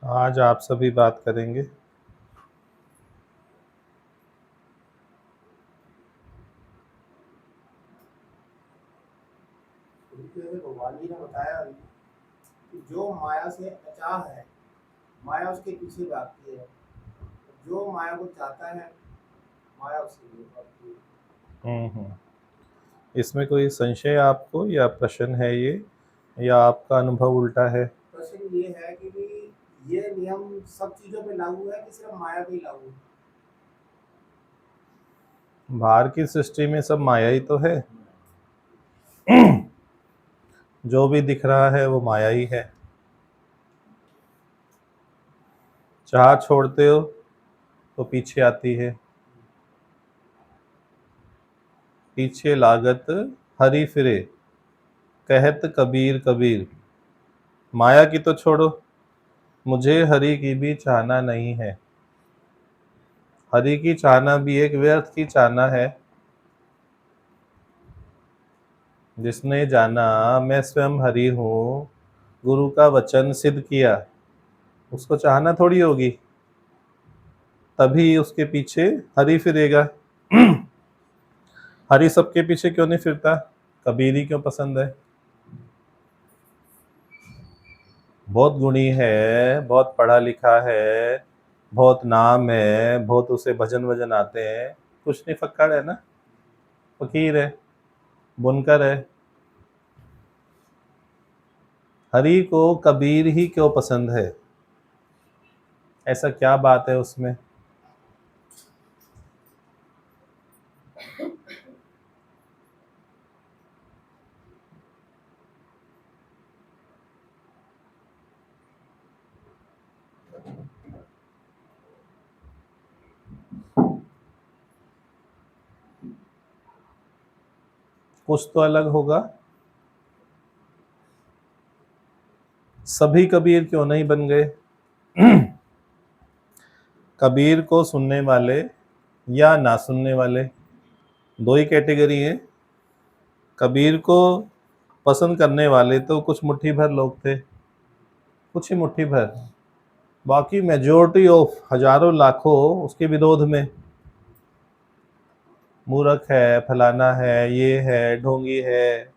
आज आप सभी बात करेंगे। जैसे भगवान जी ने बताया कि जो माया से अचाह है, माया उसके पीछे भागती है। जो माया को चाहता है, माया उसके लिए भागती है। इसमें कोई संशय आपको या प्रश्न है ये, या आपका अनुभव उल्टा है? प्रश्न ये है कि भी ये नियम सब चीजों पे लागू है कि सिर्फ माया पे ही लागू है? बाहर की सृष्टि में सब माया ही तो है। जो भी दिख रहा है वो माया ही है। चाह छोड़ते हो तो पीछे आती है। पीछे लागत हरी फिरे, कहत कबीर कबीर। माया की तो छोड़ो, मुझे हरि की भी चाहना नहीं है। हरि की चाहना भी एक व्यर्थ की चाहना है। जिसने जाना मैं स्वयं हरि हूँ, गुरु का वचन सिद्ध किया, उसको चाहना थोड़ी होगी, तभी उसके पीछे हरि फिरेगा। हरि सबके पीछे क्यों नहीं फिरता? कबीर ही क्यों पसंद है? बहुत गुणी है, बहुत पढ़ा लिखा है, बहुत नाम है, बहुत उसे भजन वजन आते हैं, कुछ नहीं, फक्कड़ है ना, फकीर है, बुनकर है। हरि को कबीर ही क्यों पसंद है? ऐसा क्या बात है उसमें? कुछ तो अलग होगा। सभी कबीर क्यों नहीं बन गए? कबीर को सुनने वाले या ना सुनने वाले, दो ही कैटेगरी है। कबीर को पसंद करने वाले तो कुछ मुट्ठी भर लोग थे, कुछ ही मुट्ठी भर। बाकी मेजोरिटी ऑफ हजारों लाखों उसके विरोध में, मूर्ख है, फलाना है, ये है, ढोंगी है,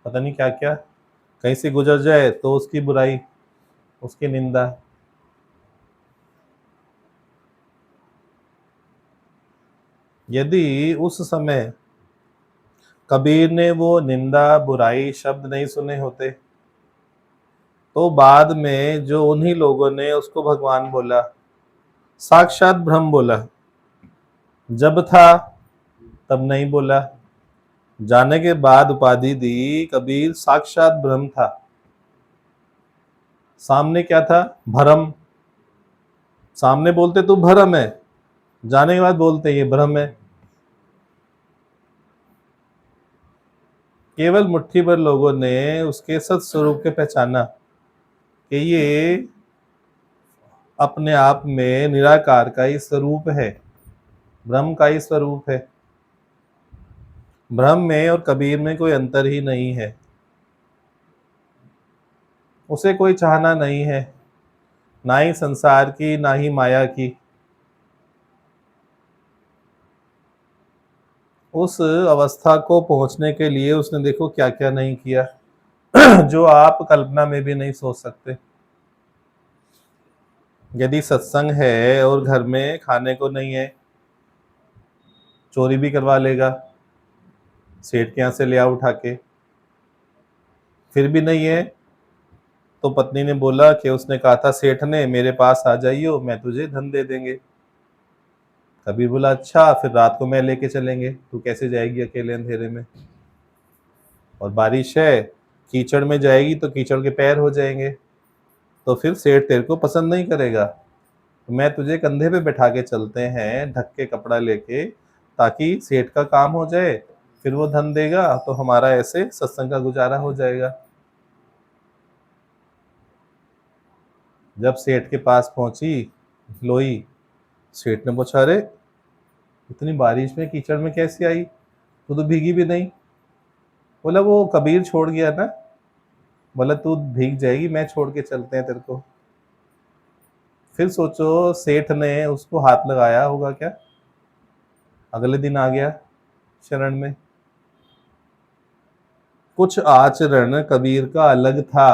पता नहीं क्या क्या। कहीं से गुजर जाए तो उसकी बुराई, उसकी निंदा। यदि उस समय कबीर ने वो निंदा बुराई शब्द नहीं सुने होते, तो बाद में जो उन्हीं लोगों ने उसको भगवान बोला, साक्षात ब्रह्म बोला, जब था तब नहीं बोला, जाने के बाद उपाधि दी, कबीर साक्षात ब्रह्म था। सामने क्या था? भरम। सामने बोलते तू भरम है, जाने के बाद बोलते ये ब्रह्म है। केवल मुट्ठी भर लोगों ने उसके सत स्वरूप के पहचाना कि ये अपने आप में निराकार का ही स्वरूप है, ब्रह्म का ही स्वरूप है। ब्रह्म में और कबीर में कोई अंतर ही नहीं है। उसे कोई चाहना नहीं है, ना ही संसार की, ना ही माया की। उस अवस्था को पहुंचने के लिए उसने देखो क्या क्या नहीं किया, जो आप कल्पना में भी नहीं सोच सकते। यदि सत्संग है और घर में खाने को नहीं है, चोरी भी करवा लेगा, सेठ के यहाँ से ले आ उठा के। फिर भी नहीं है तो पत्नी ने बोला कि उसने कहा था सेठ ने, मेरे पास आ जाइयो, मैं तुझे धन दे देंगे। कबीर बोला अच्छा, फिर रात को मैं लेके चलेंगे, तू कैसे जाएगी अकेले अंधेरे में? और बारिश है, कीचड़ में जाएगी तो कीचड़ के पैर हो जाएंगे, तो फिर सेठ तेरे को पसंद नहीं करेगा। तो मैं तुझे कंधे पे बैठा के चलते हैं, ढक के कपड़ा लेके, ताकि सेठ का काम हो जाए, फिर वो धन देगा तो हमारा ऐसे सत्संग का गुजारा हो जाएगा। जब सेठ के पास पहुंची लोई, सेठ ने पूछा अरे इतनी बारिश में कीचड़ में कैसे आई, तू तो भीगी भी नहीं। बोला वो कबीर छोड़ गया ना। बोला तू भीग जाएगी, मैं छोड़ के चलते हैं तेरे को। फिर सोचो सेठ ने उसको हाथ लगाया होगा क्या? अगले दिन आ गया शरण में। कुछ आचरण कबीर का अलग था,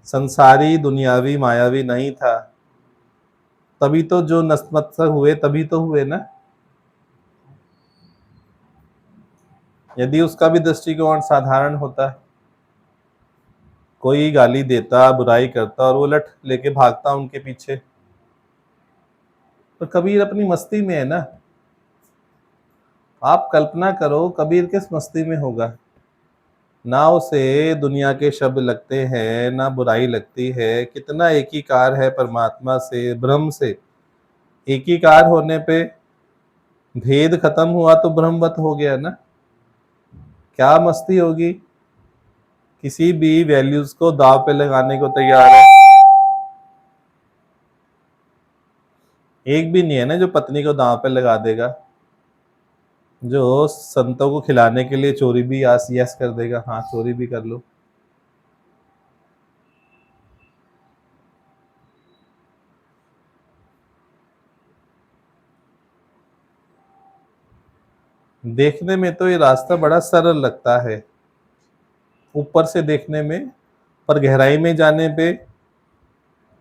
संसारी दुनियावी मायावी नहीं था। तभी तो जो नतमस्तक हुए, तभी तो हुए ना। यदि उसका भी दृष्टिकोण साधारण होता, कोई गाली देता, बुराई करता और वो लठ लेके भागता उनके पीछे, तो कबीर अपनी मस्ती में है ना। आप कल्पना करो कबीर किस मस्ती में होगा। ना उसे दुनिया के शब्द लगते हैं, ना बुराई लगती है। कितना एकीकार है परमात्मा से, ब्रह्म से। एकीकार होने पे भेद खत्म हुआ तो ब्रह्मवत हो गया ना। क्या मस्ती होगी। किसी भी वैल्यूज को दाव पे लगाने को तैयार है। एक भी नहीं है ना जो पत्नी को दांव पे लगा देगा। जो संतों को खिलाने के लिए चोरी भी यस कर देगा, हाँ चोरी भी कर लो। देखने में तो ये रास्ता बड़ा सरल लगता है, ऊपर से देखने में, पर गहराई में जाने पे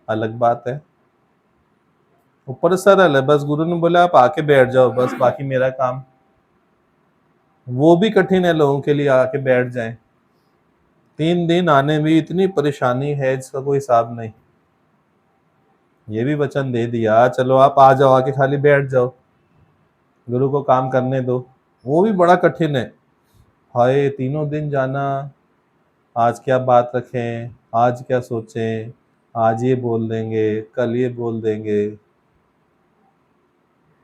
अलग बात है। ऊपर सरल है, बस गुरु ने बोला आप आके बैठ जाओ, बस बाकी मेरा काम। वो भी कठिन है लोगों के लिए, आके बैठ जाएं। 3 दिन आने में इतनी परेशानी है जिसका कोई हिसाब नहीं। ये भी वचन दे दिया चलो आप आ जाओ, आके खाली बैठ जाओ, गुरु को काम करने दो, वो भी बड़ा कठिन है। हाय 3 दिन जाना, आज क्या बात रखें, आज क्या सोचें, आज ये बोल देंगे, कल ये बोल देंगे।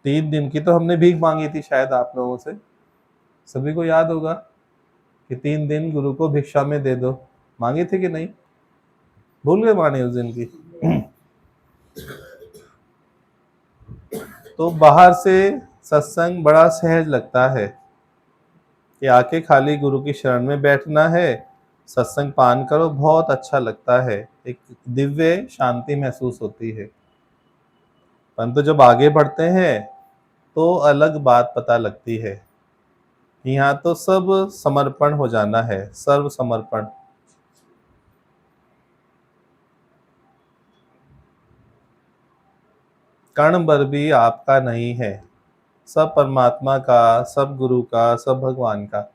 3 दिन की तो हमने भीख मांगी थी शायद आप लोगों से, सभी को याद होगा कि 3 दिन गुरु को भिक्षा में दे दो, मांगी थी कि नहीं? भूल गए माने उस दिन की? तो बाहर से सत्संग बड़ा सहज लगता है कि आके खाली गुरु की शरण में बैठना है, सत्संग पान करो, बहुत अच्छा लगता है, एक दिव्य शांति महसूस होती है। परंतु जब आगे बढ़ते हैं तो अलग बात पता लगती है। यहाँ तो सब समर्पण हो जाना है, सर्व समर्पण। कण भर भी आपका नहीं है, सब परमात्मा का, सब गुरु का, सब भगवान का।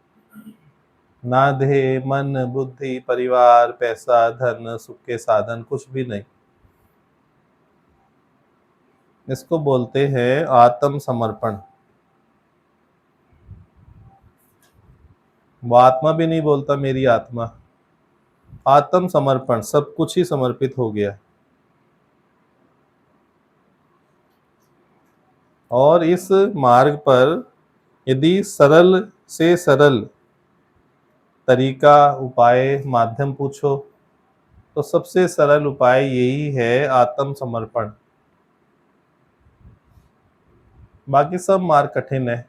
ना देह मन बुद्धि परिवार पैसा धन सुख के साधन कुछ भी नहीं। इसको बोलते हैं आत्म समर्पण। वो आत्मा भी नहीं बोलता मेरी आत्मा, आत्म समर्पण, सब कुछ ही समर्पित हो गया। और इस मार्ग पर यदि सरल से सरल तरीका उपाय माध्यम पूछो तो सबसे सरल उपाय यही है, आत्म समर्पण। बाकी सब मार्ग कठिन है।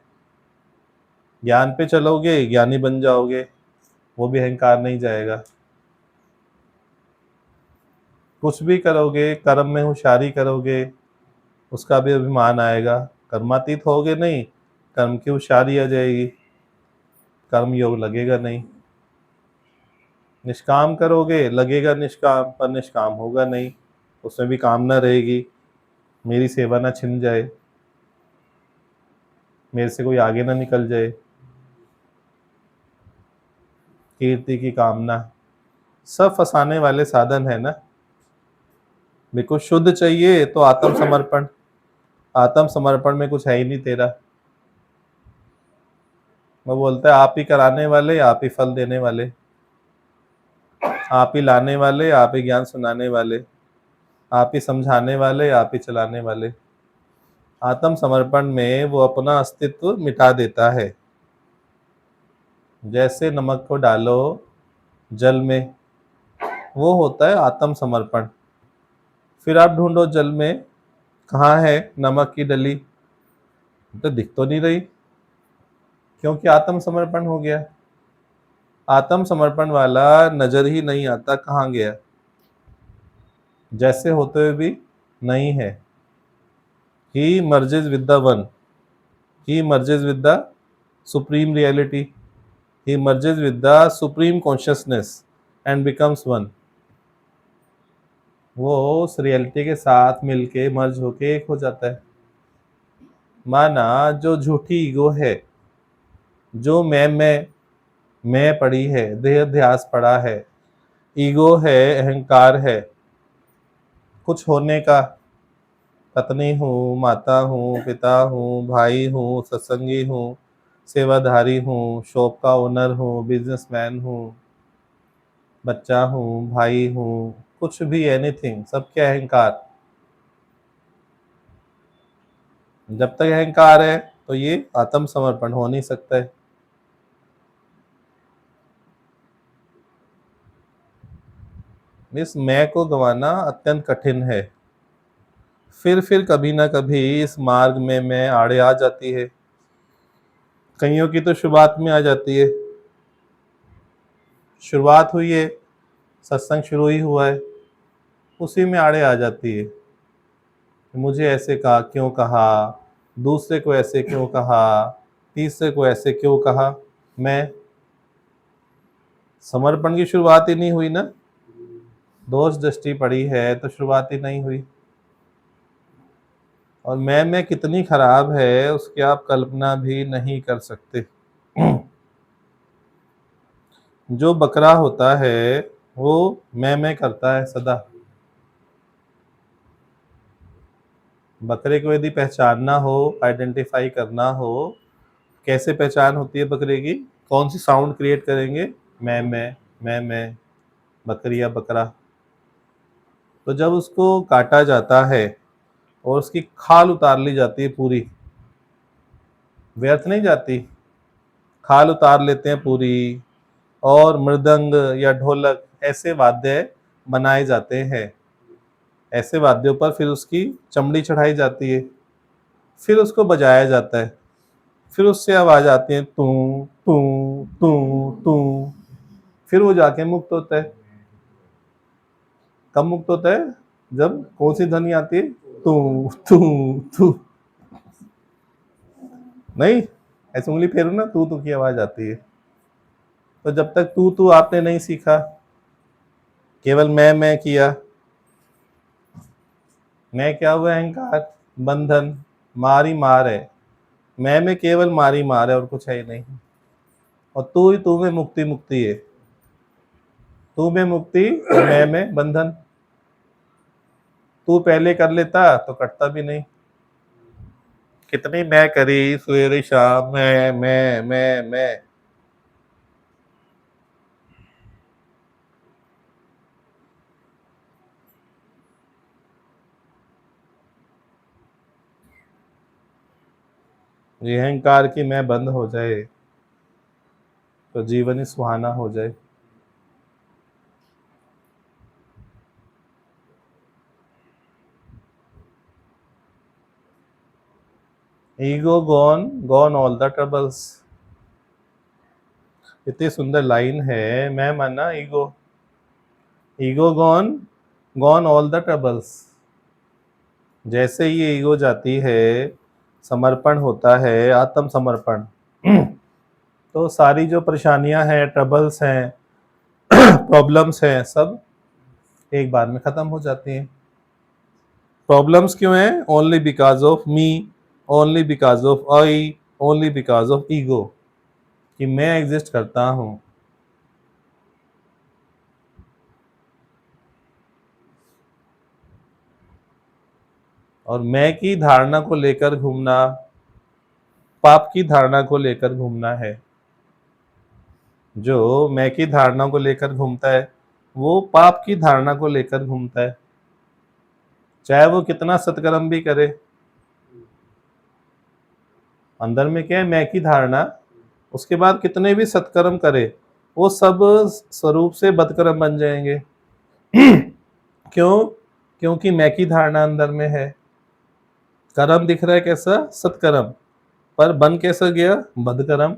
ज्ञान पे चलोगे ज्ञानी बन जाओगे, वो भी अहंकार नहीं जाएगा। कुछ भी करोगे, कर्म में होशियारी करोगे, उसका भी अभिमान आएगा। कर्मातीत होगे नहीं, कर्म की होशियारी आ जाएगी, कर्म योग लगेगा नहीं। निष्काम करोगे लगेगा निष्काम, पर निष्काम होगा नहीं, उसमें भी कामना रहेगी, मेरी सेवा ना छिन जाए, मेरे से कोई आगे ना निकल जाए, कीर्ति की कामना, सब फंसाने वाले साधन है ना। बिल्कुल शुद्ध चाहिए तो आत्म समर्पण। आत्म समर्पण में कुछ है ही नहीं तेरा। वो बोलता है आप ही कराने वाले, आप ही फल देने वाले, आप ही लाने वाले, आप ही ज्ञान सुनाने वाले, आप ही समझाने वाले, आप ही चलाने वाले। आत्म समर्पण में वो अपना अस्तित्व मिटा देता है। जैसे नमक को डालो जल में, वो होता है आत्म समर्पण। फिर आप ढूंढो जल में कहाँ है नमक की डली, तो दिख तो नहीं रही, क्योंकि आत्म समर्पण हो गया। आत्म समर्पण वाला नजर ही नहीं आता कहाँ गया। जैसे होते हुए भी नहीं है। He merges with the one, he merges with the supreme reality, he merges with the supreme consciousness and becomes one. वो उस रियलिटी के साथ मिलके मर्ज होके एक हो जाता है। माना जो झूठी ईगो है, जो मैं पड़ी है, देहाध्यास पड़ा है, ईगो है, अहंकार है, कुछ होने का, पत्नी हूँ, माता हूँ, पिता हूँ, भाई हूँ, सत्संगी हूँ, सेवाधारी हूँ, शॉप का ओनर हूँ, बिजनेसमैन हूँ, बच्चा हूँ, भाई हूँ, कुछ भी, एनीथिंग, सब क्या अहंकार। जब तक अहंकार है तो ये आत्मसमर्पण हो नहीं सकता है। इस मैं को गंवाना अत्यंत कठिन है। फिर कभी ना कभी इस मार्ग में मैं आड़े आ जाती है। कईयों की तो शुरुआत में आ जाती है, शुरुआत हुई है, सत्संग शुरू ही हुआ है, उसी में आड़े आ जाती है। मुझे ऐसे कहा, क्यों कहा, दूसरे को ऐसे क्यों कहा, तीसरे को ऐसे क्यों कहा। मैं समर्पण की शुरुआत ही नहीं हुई ना, दोष दृष्टि पड़ी है तो शुरुआत ही नहीं हुई। और मैं कितनी खराब है उसकी आप कल्पना भी नहीं कर सकते। जो बकरा होता है वो मैं करता है सदा। बकरे को यदि पहचानना हो, आइडेंटिफाई करना हो, कैसे पहचान होती है बकरे की, कौन सी साउंड क्रिएट करेंगे, मैं, बकरी या बकरा। तो जब उसको काटा जाता है और उसकी खाल उतार ली जाती है पूरी, व्यर्थ नहीं जाती, खाल उतार लेते हैं पूरी, और मृदंग या ढोलक ऐसे वाद्य बनाए जाते हैं। ऐसे वाद्यों पर फिर उसकी चमड़ी चढ़ाई जाती है, फिर उसको बजाया जाता है, फिर उससे आवाज आती है तू तू तू तू, फिर वो जाके मुक्त होता है। कब मुक्त होता है, जब कौन सी ध्वनि आती है, तू तू तू, नहीं, ऐसे उंगली फेरो ना, तू की आवाज आती है। तो जब तक तू आपने नहीं सीखा, केवल मैं किया, मैं क्या हुआ, अहंकार, बंधन, मारी मार है। मैं में केवल मारी मार है और कुछ है ही नहीं। और तू ही तू में मुक्ति मुक्ति है, तू में मुक्ति और मैं में बंधन। तू पहले कर लेता तो कटता भी नहीं। कितनी मैं करी सवेरे शाम, मैं। ये अहंकार की मैं बंद हो जाए तो जीवन ही सुहाना हो जाए। Ego gone all the troubles. इतनी सुंदर लाइन है, मैं माना ego, ego gone all the troubles. जैसे ये ईगो जाती है, समर्पण होता है, आत्म समर्पण, तो सारी जो परेशानियां हैं, ट्रबल्स हैं, प्रॉब्लम्स हैं, सब एक बार में खत्म हो जाती हैं। प्रॉब्लम्स क्यों हैं, only because of me, only because of I, only because of ego, कि मैं एग्जिस्ट करता हूं। और मैं की धारणा को लेकर घूमना, पाप की धारणा को लेकर घूमना है। जो मैं की धारणा को लेकर घूमता है वो पाप की धारणा को लेकर घूमता है, चाहे वो कितना सत्कर्म भी करे। अंदर में क्या है, मैं की धारणा, उसके बाद कितने भी सत्कर्म करे वो सब स्वरूप से बदकर्म बन जाएंगे। क्यों, क्योंकि मैं की धारणा अंदर में है। कर्म दिख रहा है कैसा, सत्कर्म, पर बन कैसा गया, बदकर्म।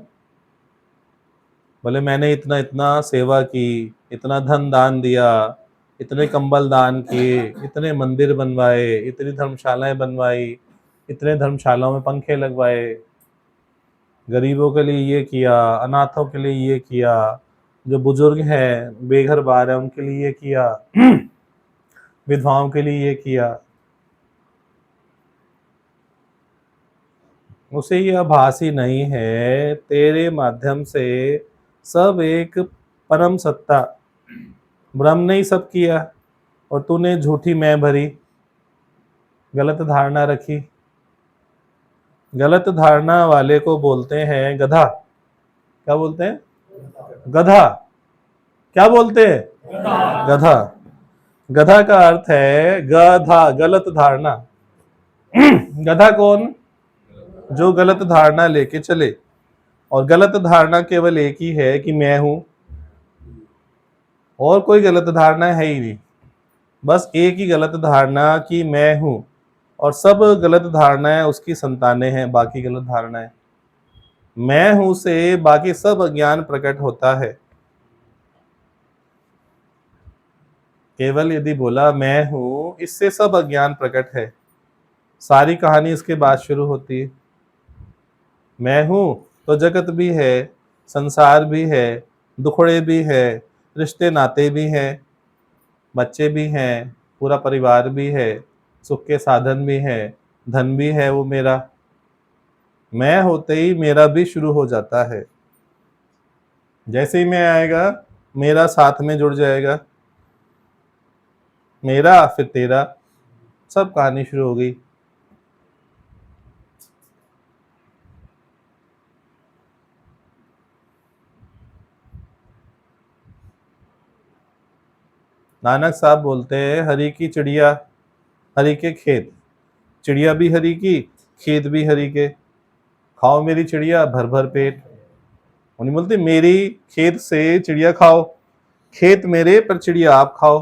बोले मैंने इतना इतना सेवा की, इतना धन दान दिया, इतने कंबल दान किए, इतने मंदिर बनवाए, इतनी धर्मशालाएं बनवाई, इतने धर्मशालाओं में पंखे लगवाए, गरीबों के लिए ये किया, अनाथों के लिए ये किया, जो बुजुर्ग हैं बेघर बार है उनके लिए ये किया, विधवाओं के लिए ये किया। उसे यह आभास ही नहीं है तेरे माध्यम से सब एक परम सत्ता ब्रह्म ने ही सब किया, और तूने झूठी मैं भरी, गलत धारणा रखी। गलत धारणा वाले को बोलते हैं गधा। क्या बोलते हैं? गधा। क्या बोलते हैं? गधा। गधा का अर्थ है गधा, गलत धारणा। गधा कौन? जो गलत धारणा लेके चले, और गलत धारणा केवल एक ही है कि मैं हूं, और कोई गलत धारणा है ही नहीं। बस एक ही गलत धारणा कि मैं हूं, और सब गलत धारणाएं उसकी संतानें हैं। बाकी गलत धारणाएं, मैं हूं से बाकी सब अज्ञान प्रकट होता है। केवल यदि बोला मैं हूं, इससे सब अज्ञान प्रकट है। सारी कहानी इसके बाद शुरू होती है। मैं हूं तो जगत भी है, संसार भी है, दुखड़े भी है, रिश्ते नाते भी हैं, बच्चे भी हैं, पूरा परिवार भी है, सुख के साधन भी है, धन भी है वो मेरा। मैं होते ही मेरा भी शुरू हो जाता है। जैसे ही मैं आएगा, मेरा साथ में जुड़ जाएगा, मेरा फिर तेरा, सब कहानी शुरू हो गई। नानक साहब बोलते हैं हरि की चिड़िया, हरि के खेत। चिड़िया भी हरि की, खेत भी हरि के। खाओ मेरी चिड़िया भर भर पेट। उन्हें बोलते मेरी खेत से चिड़िया खाओ, खेत मेरे पर चिड़िया आप खाओ।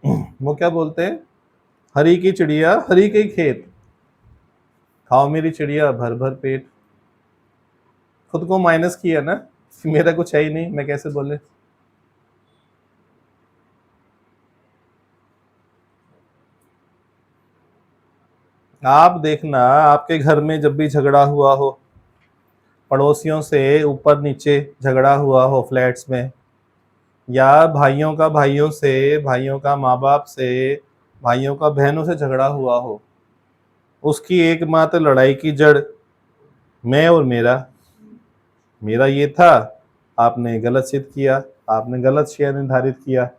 वो क्या बोलते हैं? हरि की चिड़िया हरि के खेत, खाओ मेरी चिड़िया भर भर पेट। खुद को माइनस किया ना कि मेरा कुछ है ही नहीं, मैं कैसे बोले। आप देखना, आपके घर में जब भी झगड़ा हुआ हो, पड़ोसियों से ऊपर नीचे झगड़ा हुआ हो फ्लैट्स में, या भाइयों का भाइयों से, भाइयों का माँ बाप से, भाइयों का बहनों से झगड़ा हुआ हो, उसकी एकमात्र लड़ाई की जड़ मैं और मेरा। मेरा ये था, आपने गलत सिद्ध किया, आपने गलत शेयर निर्धारित किया।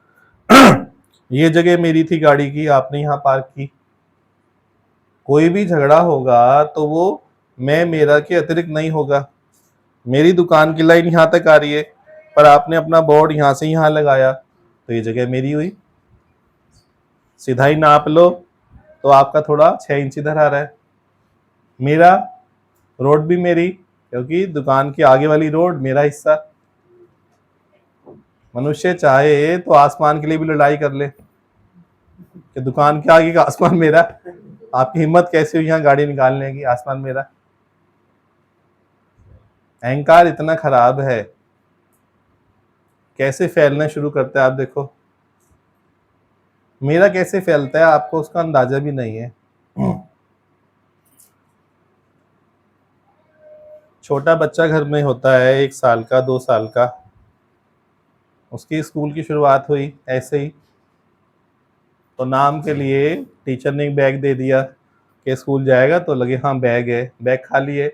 ये जगह मेरी थी गाड़ी की, आपने यहाँ पार्क की। कोई भी झगड़ा होगा तो वो मैं मेरा के अतिरिक्त नहीं होगा। मेरी दुकान की लाइन यहाँ तक आ रही है, पर आपने अपना बोर्ड यहाँ से यहाँ लगाया, तो ये जगह मेरी हुई। सीधा ही नाप लो तो आपका थोड़ा 6 इंच इधर आ रहा है। मेरा रोड भी मेरी, क्योंकि दुकान की आगे वाली रोड मेरा हिस्सा। मनुष्य चाहे तो आसमान के लिए भी लड़ाई कर ले कि दुकान के आगे का आसमान मेरा। आपकी हिम्मत कैसे हुई यहाँ गाड़ी निकालने की? आसमान मेरा। अहंकार इतना खराब है, कैसे फैलना शुरू करता है आप देखो। मेरा कैसे फैलता है आपको उसका अंदाजा भी नहीं है। छोटा बच्चा घर में होता है, 1 साल का 2 साल का, उसकी स्कूल की शुरुआत हुई ऐसे ही, तो नाम के लिए टीचर ने एक बैग दे दिया कि स्कूल जाएगा, तो लगे हाँ बैग है। बैग खाली है,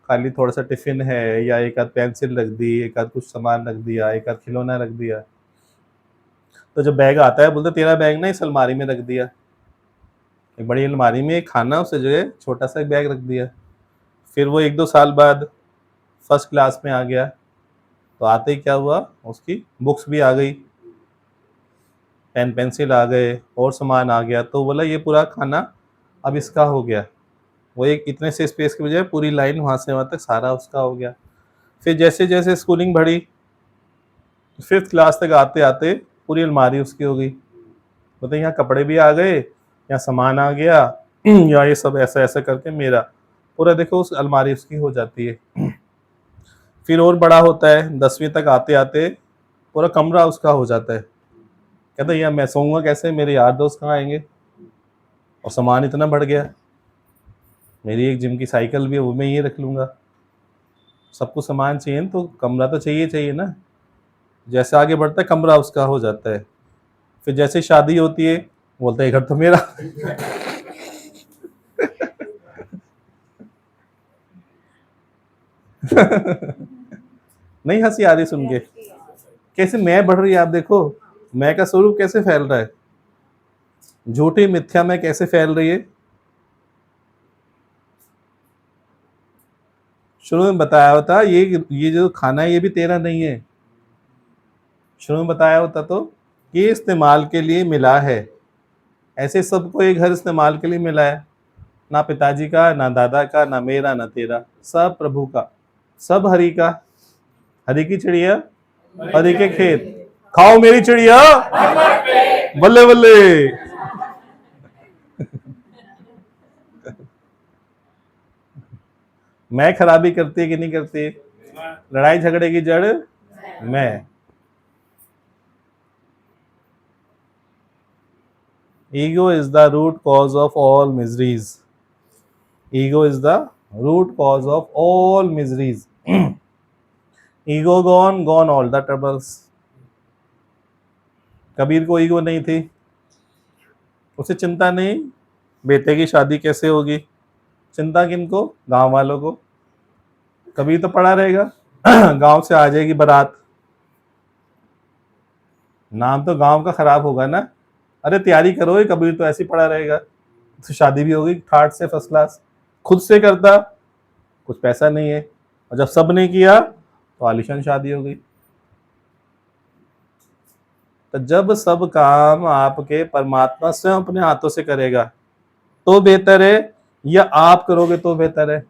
खाली थोड़ा सा टिफिन है, या एक आध पेंसिल रख दी, एक आध कुछ सामान रख दिया, एक आध खिलौना रख दिया। तो जब बैग आता है बोलते तेरा बैग ना इस अलमारी में रख दिया। एक बड़ी अलमारी में एक खाना, उसे जो है छोटा सा एक बैग रख दिया। फिर वो 1-2 साल बाद फर्स्ट क्लास में आ गया, तो आते ही क्या हुआ, उसकी बुक्स भी आ गई, पेन पेंसिल आ गए, और सामान आ गया। तो बोला ये पूरा खाना अब इसका हो गया। वो एक इतने से स्पेस की बजाय पूरी लाइन वहाँ से वहाँ तक सारा उसका हो गया। फिर जैसे जैसे स्कूलिंग बढ़ी, 5th क्लास तक आते आते पूरी अलमारी उसकी हो गई। मतलब यहाँ कपड़े भी आ गए, यहाँ सामान आ गया, या ये सब ऐसा ऐसा करके मेरा पूरा देखो उस अलमारी उसकी हो जाती है। फिर और बड़ा होता है, 10वीं तक आते आते पूरा कमरा उसका हो जाता है। कहता यार मैं सोऊंगा कैसे, मेरे यार दोस्त कहाँ आएंगे, और सामान इतना बढ़ गया, मेरी एक जिम की साइकिल भी है वो मैं ये रख लूँगा, सबको सामान चाहिए तो कमरा तो चाहिए चाहिए ना। जैसे आगे बढ़ता है कमरा उसका हो जाता है, फिर जैसे शादी होती है बोलता है घर तो मेरा। नहीं हंसी आ रही सुन के, कैसे मैं बढ़ रही है, आप देखो मैं का स्वरूप कैसे फैल रहा है, झूठी मिथ्या में कैसे फैल रही है। शुरू में बताया होता ये जो खाना है ये भी तेरा नहीं है, शुरू में बताया होता तो ये इस्तेमाल के लिए मिला है, ऐसे सबको एक घर इस्तेमाल के लिए मिला है, ना पिताजी का ना दादा का ना मेरा ना तेरा, सब प्रभु का, सब हरि का। हरि की चिड़िया हरि के खेत, खाओ मेरी चिड़िया बल्ले बल्ले। मैं खराबी करती है कि नहीं करती, लड़ाई झगड़े की जड़ मैं। Ego is the root cause of all miseries, ego is the root cause of all miseries. Ego gone gone all the troubles. Kabir को ईगो नहीं थी, उसे चिंता नहीं बेटे की शादी कैसे होगी, चिंता किनको, गांव वालों को। कबीर तो पड़ा रहेगा, गांव से आ जाएगी बारात, नाम तो गांव का खराब होगा ना, अरे तैयारी करो, ये कबीर तो ऐसे ही पड़ा रहेगा, तो शादी भी होगी ठाट से फर्स्ट क्लास, खुद से करता, कुछ पैसा नहीं है, और जब सब ने किया तो आलिशान शादी हो गई। तो जब सब काम आपके परमात्मा स्वयं अपने हाथों से करेगा तो बेहतर है, या आप करोगे तो बेहतर है।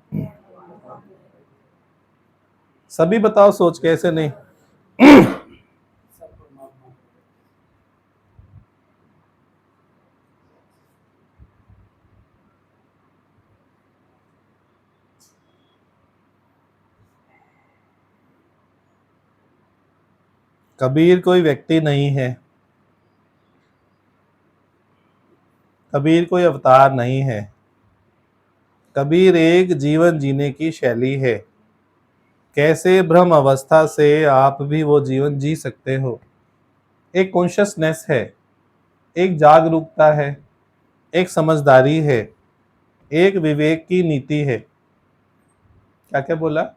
सभी बताओ सोच के, ऐसे नहीं। कबीर कोई व्यक्ति नहीं है, कबीर कोई अवतार नहीं है, कबीर एक जीवन जीने की शैली है। कैसे ब्रह्म अवस्था से आप भी वो जीवन जी सकते हो। एक कॉन्शियसनेस है, एक जागरूकता है, एक समझदारी है, एक विवेक की नीति है। क्या क्या बोला,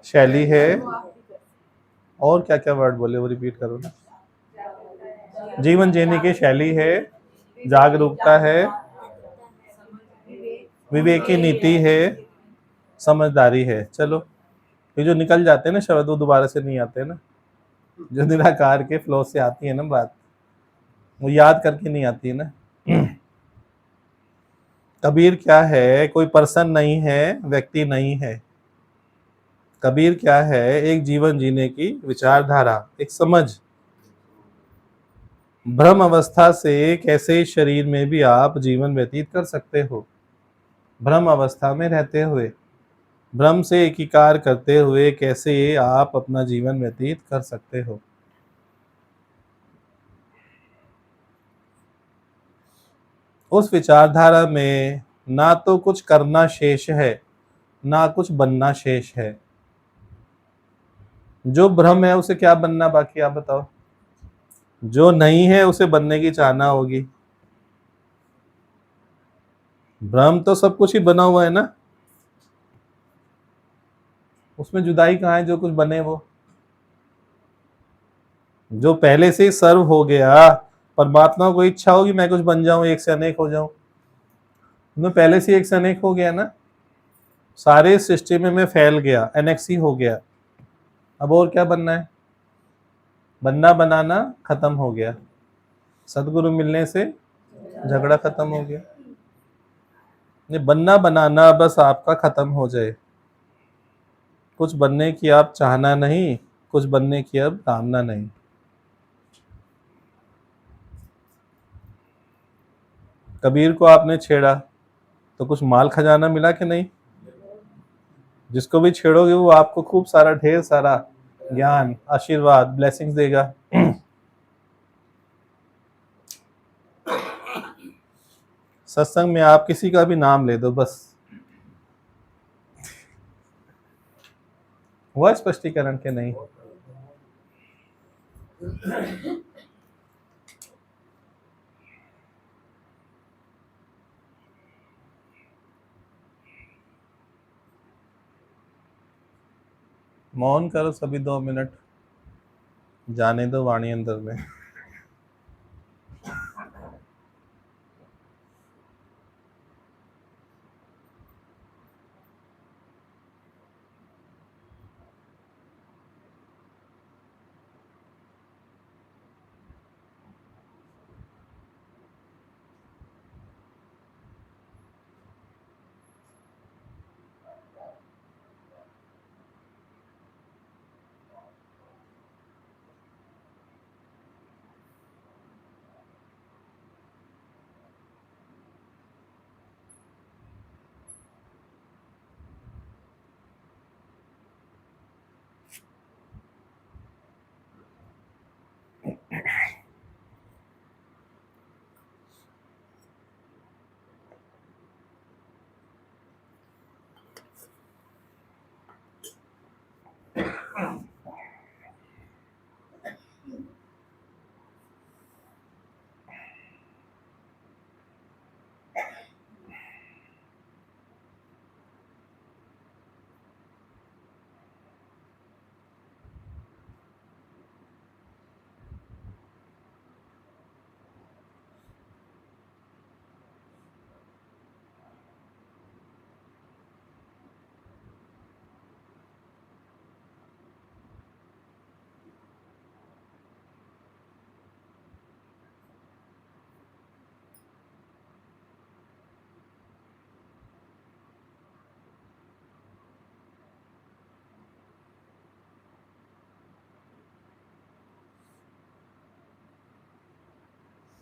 शैली है, और क्या क्या वर्ड बोले वो रिपीट करो ना। जीवन जीने की शैली है, जागरूकता है, विवेक की नीति है, समझदारी है। चलो ये जो निकल जाते हैं ना शब्द वो दोबारा से नहीं आते ना, जो निराकार के फ्लो से आती है ना बात, वो याद करके नहीं आती है ना। कबीर क्या है, कोई पर्सन नहीं है, व्यक्ति नहीं है। कबीर क्या है, एक जीवन जीने की विचारधारा, एक समझ। ब्रह्म अवस्था से कैसे शरीर में भी आप जीवन व्यतीत कर सकते हो, ब्रह्म अवस्था में रहते हुए, ब्रह्म से एकीकार करते हुए कैसे आप अपना जीवन व्यतीत कर सकते हो। उस विचारधारा में ना तो कुछ करना शेष है, ना कुछ बनना शेष है। जो ब्रह्म है उसे क्या बनना बाकी, आप बताओ। जो नहीं है उसे बनने की चाहना होगी। ब्रह्म तो सब कुछ ही बना हुआ है ना, उसमें जुदाई कहाँ है, जो कुछ बने वो, जो पहले से ही सर्व हो गया। परमात्मा को इच्छा होगी मैं कुछ बन जाऊं, एक से अनेक हो जाऊं, मैं पहले से एक से अनेक हो गया ना, सारे सृष्टि में मैं फैल गया, एनेक्सी हो गया। अब और क्या बनना है, बनना बनाना खत्म हो गया, सदगुरु मिलने से झगड़ा खत्म हो गया। ये बनना बनाना बस आपका खत्म हो जाए, कुछ बनने की आप चाहना नहीं, कुछ बनने की अब कामना नहीं। कबीर को आपने छेड़ा तो कुछ माल खजाना मिला कि नहीं, जिसको भी छेड़ोगे वो आपको खूब सारा ढेर सारा ज्ञान, आशीर्वाद, ब्लेसिंग्स देगा। सत्संग में आप किसी का भी नाम ले दो बस, हुआ स्पष्टीकरण के नहीं? मौन करो सभी 2 मिनट, जाने दो वाणी अंदर में।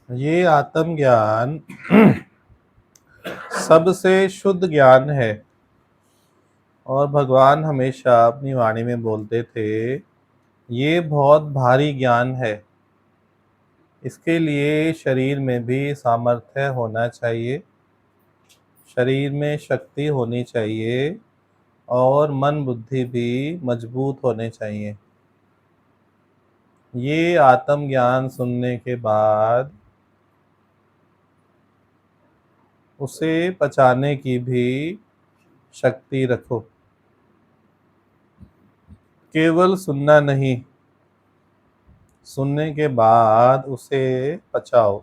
ये आत्म ज्ञान सबसे शुद्ध ज्ञान है, और भगवान हमेशा अपनी वाणी में बोलते थे ये बहुत भारी ज्ञान है, इसके लिए शरीर में भी सामर्थ्य होना चाहिए, शरीर में शक्ति होनी चाहिए, और मन बुद्धि भी मजबूत होने चाहिए। ये आत्म ज्ञान सुनने के बाद उसे पचाने की भी शक्ति रखो, केवल सुनना नहीं, सुनने के बाद उसे पचाओ।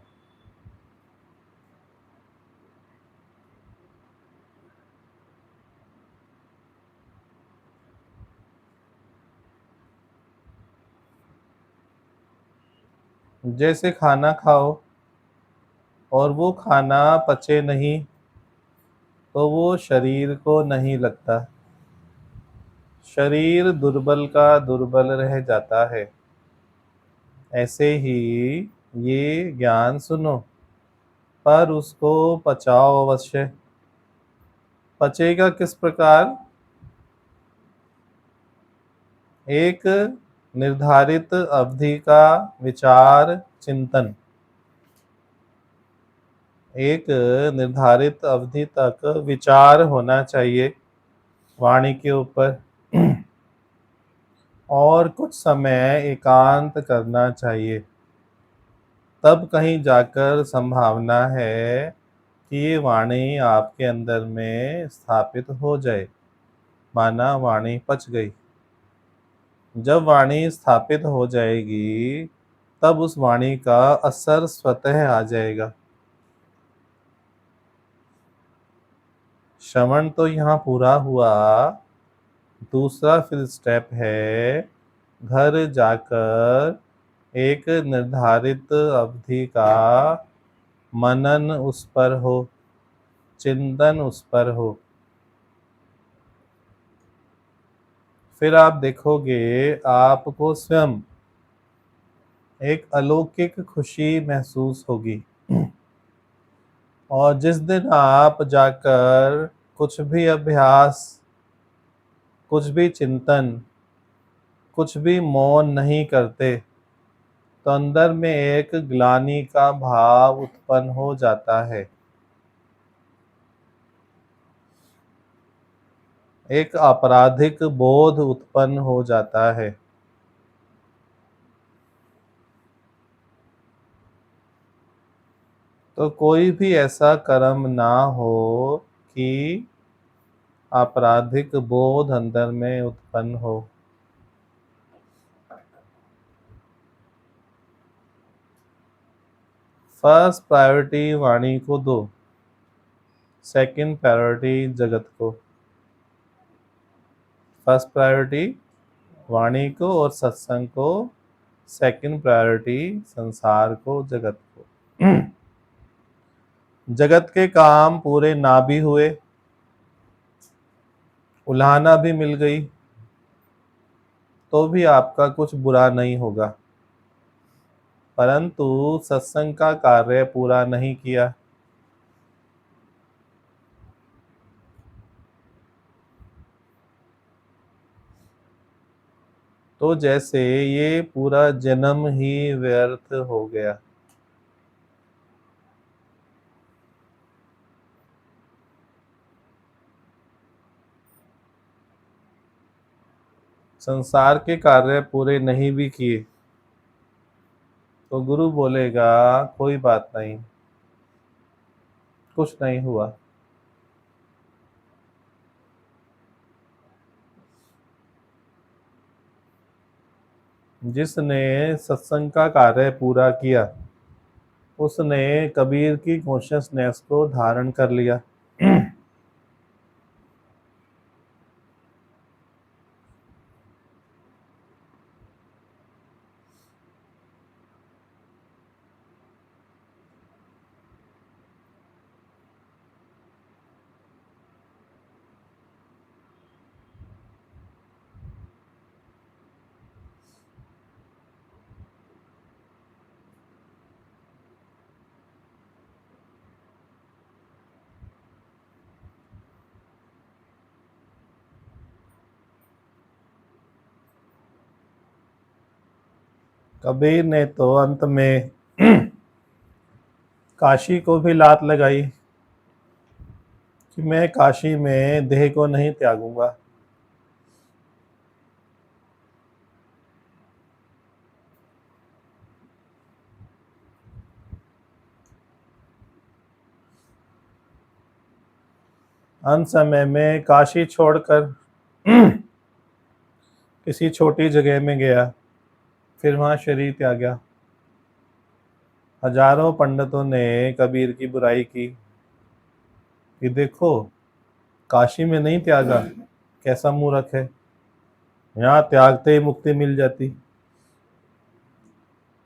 जैसे खाना खाओ और वो खाना पचे नहीं तो वो शरीर को नहीं लगता, शरीर दुर्बल का दुर्बल रह जाता है। ऐसे ही ये ज्ञान सुनो, पर उसको पचाओ अवश्य। पचेगा किस प्रकार? एक निर्धारित अवधि का विचार चिंतन, एक निर्धारित अवधि तक विचार होना चाहिए वाणी के ऊपर, और कुछ समय एकांत करना चाहिए। तब कहीं जाकर संभावना है कि ये वाणी आपके अंदर में स्थापित हो जाए, माना वाणी पच गई। जब वाणी स्थापित हो जाएगी तब उस वाणी का असर स्वतः आ जाएगा। श्रवण तो यहाँ पूरा हुआ, दूसरा फिर स्टेप है घर जाकर एक निर्धारित अवधि का मनन उस पर हो, चिंतन उस पर हो। फिर आप देखोगे आपको स्वयं एक अलौकिक खुशी महसूस होगी। और जिस दिन आप जाकर कुछ भी अभ्यास कुछ भी चिंतन, कुछ भी मौन नहीं करते तो अंदर में एक ग्लानि का भाव उत्पन्न हो जाता है, एक आपराधिक बोध उत्पन्न हो जाता है। तो कोई भी ऐसा कर्म ना हो कि आपराधिक बोध अंदर में उत्पन्न हो। फर्स्ट प्रायोरिटी वाणी को दो, सेकंड प्रायोरिटी जगत को। फर्स्ट प्रायोरिटी वाणी को और सत्संग को, सेकंड प्रायोरिटी संसार को, जगत को। जगत के काम पूरे ना भी हुए, उलाहना भी मिल गई, तो भी आपका कुछ बुरा नहीं होगा, परंतु सत्संग का कार्य पूरा नहीं किया, तो जैसे ये पूरा जन्म ही व्यर्थ हो गया। संसार के कार्य पूरे नहीं भी किए तो गुरु बोलेगा कोई बात नहीं, कुछ नहीं हुआ। जिसने सत्संग का कार्य पूरा किया उसने कबीर की कॉन्शियसनेस को धारण कर लिया। कबीर ने तो अंत में काशी को भी लात लगाई कि मैं काशी में देह को नहीं त्यागूंगा। अंत समय में काशी छोड़कर किसी छोटी जगह में गया, फिर वहां शरीर त्यागा। हजारों पंडितों ने कबीर की बुराई की कि देखो काशी में नहीं त्यागा, कैसा मूर्ख है, यहाँ त्यागते ही मुक्ति मिल जाती।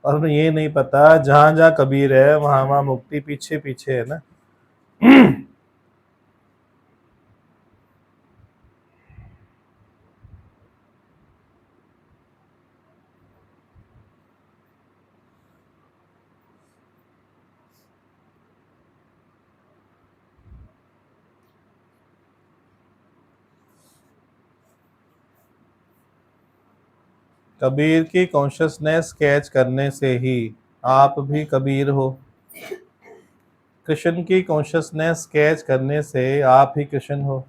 और उन्हें ये नहीं पता जहां जहां कबीर है वहां वहां मुक्ति पीछे पीछे है ना। कबीर की कॉन्शियसनेस कैच करने से ही आप भी कबीर हो। कृष्ण की कॉन्शियसनेस कैच करने से आप ही कृष्ण हो।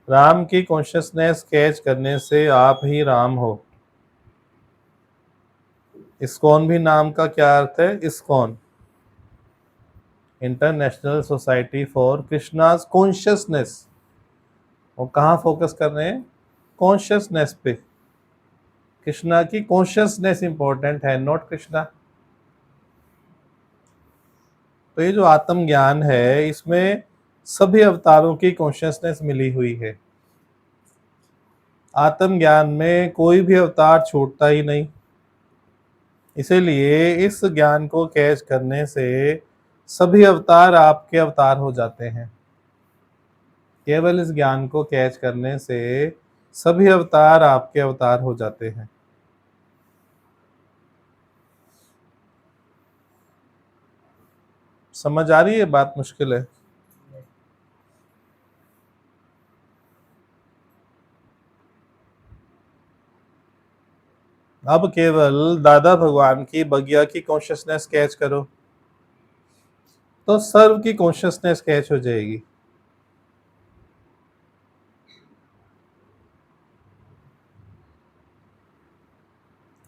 राम की कॉन्शियसनेस कैच करने से आप ही राम हो। इस्कॉन भी नाम का क्या अर्थ है? ISKCON, international society for Krishna's consciousness. वो कहाँ फोकस कर रहे हैं? कॉन्शियसनेस पे। कृष्णा की कॉन्शियसनेस इंपॉर्टेंट है, नॉट कृष्णा। तो ये जो आत्म ज्ञान है इसमें सभी अवतारों की कॉन्शियसनेस मिली हुई है। आत्म ज्ञान में कोई भी अवतार छूटता ही नहीं। इसीलिए इस ज्ञान को कैच करने से सभी अवतार आपके अवतार हो जाते हैं। केवल इस ज्ञान को कैच करने से सभी अवतार आपके अवतार हो जाते हैं। समझ आ रही है बात? मुश्किल है? अब केवल दादा भगवान की बगिया की कॉन्शियसनेस कैच करो तो सर्व की कॉन्शियसनेस कैच हो जाएगी।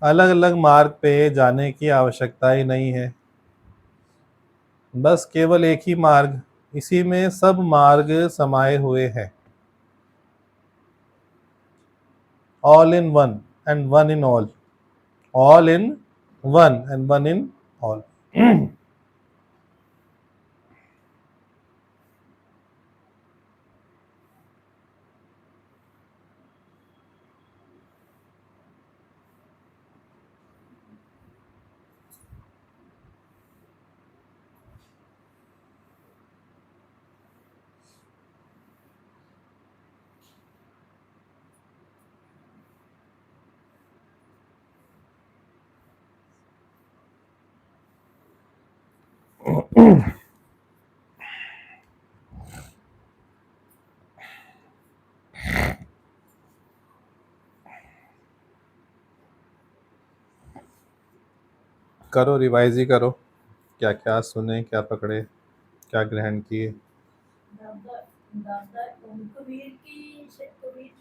अलग अलग मार्ग पे जाने की आवश्यकता ही नहीं है, बस केवल एक ही मार्ग, इसी में सब मार्ग समाये हुए हैं। All in one and one in all, all in one and one in all. करो, रिवाइज ही करो, क्या क्या सुने, क्या पकड़े, क्या ग्रहण किए। दादा दादा कबीर की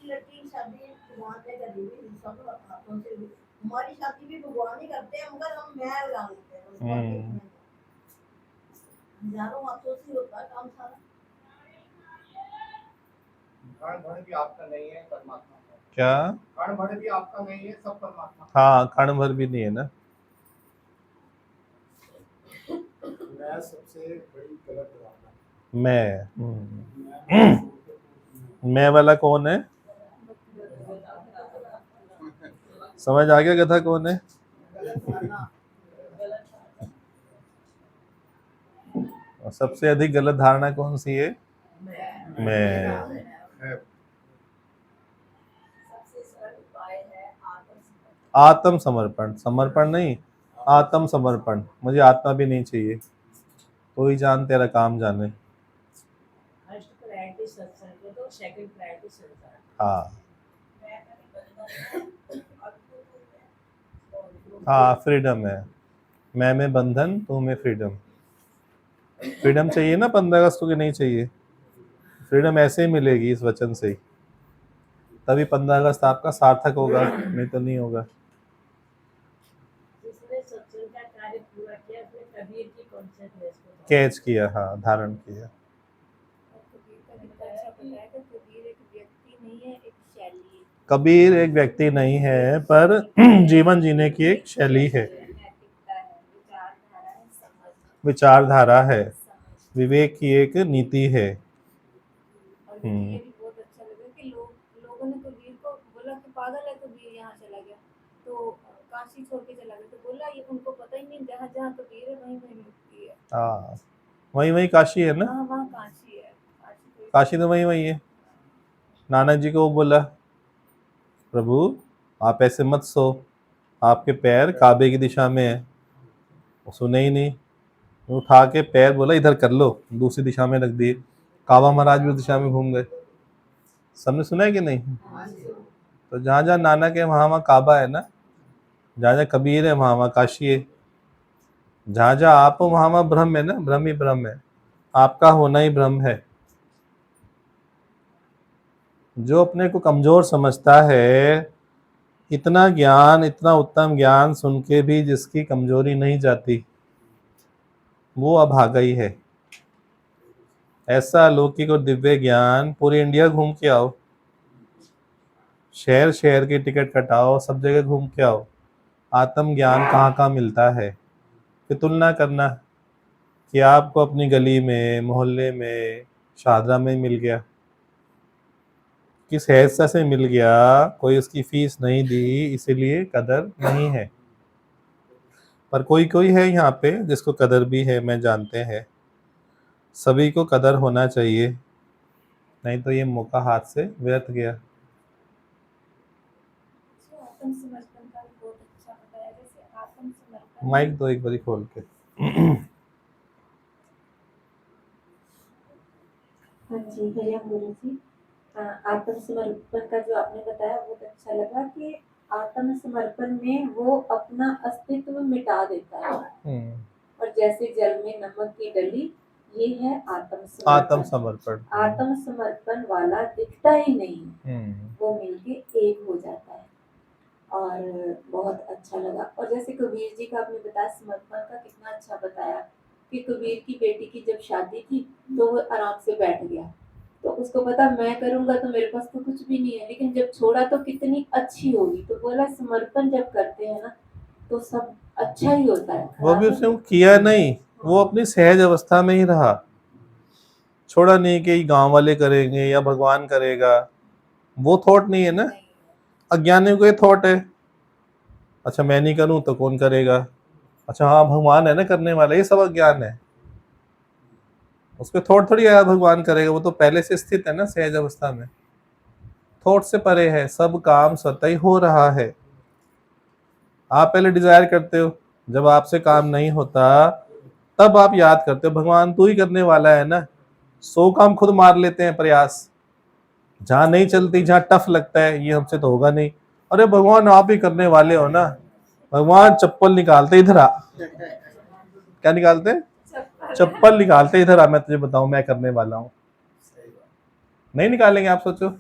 लड़की की शादी भगवान ने कर दी थी, सब हाथों से। हमारी शादी भी भगवान ही करते हैं, मगर हम मैं लगा लेते हैं उसको आगे। हजारों हाथों से होता है काम सारा। कण भर भी आपका नहीं है, परमात्मा का है। क्या? कण भर भी आपका नहीं है, सब परमात्मा का हाँ, कण भर भी नहीं है ना। मैं सबसे बड़ी गलत धारणा। मैं वाला कौन है? समझ आ गया गधा कौन है? गलत धारणा। और सबसे अधिक गलत धारणा कौन सी है? मैं। सबसे सरल उपाय है आत्म समर्पण, समर्पण नहीं, आत्म समर्पण। मुझे आत्मा भी नहीं चाहिए, तो ही जान तेरा काम जाने। फर्स्ट प्रायोरिटी सत्संग, तो सेकंड प्रायोरिटी संसार। हाँ हाँ, फ्रीडम है। मैं में बंधन, तू में फ्रीडम। फ्रीडम चाहिए ना 15 अगस्त को, कि नहीं चाहिए? फ्रीडम ऐसे ही मिलेगी इस वचन से ही, तभी 15 अगस्त आपका सार्थक होगा, नहीं तो नहीं होगा। जिसने सत्संग का कार्य पूरा किया, उसने कबीर की कॉन्शियसनेस को कैच किया, हाँ, धारण किया। कबीर का कितना अच्छा बताया कि कबीर एक व्यक्ति नहीं है, एक शैली है। कबीर एक व्यक्ति नहीं है, पर जीवन जीने की एक शैली है, नैतिकता है, विचारधारा है, समझ, विचारधारा है, समझ। विवेक की एक नीति है। और मुझे ये भी बहुत अच्छा लगा कि लोगों ने कबीर को बोला कि पागल है कबीर, यहाँ चला गया, तो काशी छोड़ के चला गया। तो बोला ये उनको पता ही नहीं, जहाँ जहाँ कबीर है वहीं वहीं मुक्ति है। हाँ, वही वही काशी है ना। हाँ, वहाँ काशी है। काशी तो वही वही है। नानक जी को वो बोला, प्रभु आप ऐसे मत सो, आपके पैर काबे की दिशा में है। वो सुने ही नहीं, उठा के पैर बोला इधर कर लो, दूसरी दिशा में रख दिए। काबा महाराज भी उस दिशा में घूम गए। सबने सुना है कि नहीं? तो जहाँ जहाँ नानक है वहाँ वहाँ काबा है ना, जहाँ जहाँ कबीर है वहाँ वहाँ काशी है, जहाँ जहाँ आप हो वहाँ वहाँ ब्रह्म है ना, ब्रह्म ही ब्रह्म है, आपका होना ही ब्रह्म है। जो अपने को कमजोर समझता है, इतना ज्ञान, इतना उत्तम ज्ञान सुन के भी जिसकी कमजोरी नहीं जाती, वो अभागा ही है। ऐसा अलौकिक और दिव्य ज्ञान पूरी इंडिया घूम के आओ, शहर शहर की टिकट कटाओ, सब जगह घूम के आओ, आत्म ज्ञान कहाँ कहाँ मिलता है। फिर तुलना करना कि आपको अपनी गली में, मोहल्ले में, शादरा में मिल गया, किस हैसियत से मिल गया, कोई उसकी फीस नहीं दी, इसीलिए कदर नहीं है। पर कोई कोई है यहाँ पे जिसको कदर भी है, मैं जानते हैं। सभी को कदर होना चाहिए, नहीं तो ये मौका हाथ से व्यर्थ गया। आत्मसमर्पण का भी बहुत अच्छा बताया। जैसे आत्मसमर्पण, माइक दो एक बारी खोल के। हाँ जी, हरिया गुरु जी। आत्मसमर्पण का जो आपने बताया बहुत अच्छा लगा कि आत्मसमर्पण में वो अपना अस्तित्व मिटा देता है। और जैसे जल में नमक की डली, ये है आत्मसमर्पण। आत्मसमर्पण। आत्मसमर्पण वाला दिखता ही नहीं, वो मिलके एक हो जाता है। और बहुत अच्छा लगा। और जैसे कबीर जी का आपने बताया, समर्पण का कितना अच्छा बताया कि कबीर की बेटी की जब शादी थी तो वो आराम से बैठ गया, तो उसको पता मैं करूंगा तो मेरे पास तो कुछ भी नहीं है, लेकिन जब छोड़ा तो कितनी अच्छी होगी। तो बोला समर्पण जब करते हैं ना तो सब अच्छा ही होता है। वो भी उसने किया नहीं, वो अपनी सहज अवस्था में ही रहा, छोड़ा नहीं कि गांव वाले करेंगे या भगवान करेगा, वो थॉट नहीं है ना। अज्ञानी को ये थॉट है, अच्छा मैं नहीं करूं तो कौन करेगा, अच्छा हाँ भगवान है ना करने वाला, ये सब अज्ञान है। उसपे थॉट थोड़ी आया भगवान करेगा, वो तो पहले से स्थित है ना सहज अवस्था में, थॉट से परे है, सब काम स्वतः ही हो रहा है। आप पहले डिजायर करते हो, जब आपसे काम नहीं होता तब आप याद करते हो भगवान तू ही करने वाला है ना। 100 काम खुद मार लेते हैं प्रयास, जहां नहीं चलती, जहां टफ लगता है ये हमसे तो होगा नहीं, अरे भगवान आप ही करने वाले हो ना। भगवान चप्पल निकालते इधर आ, क्या निकालते, चप्पल निकालते इधर आ, मैं तुझे बताऊं मैं करने वाला हूं। नहीं निकालेंगे, आप सोचो।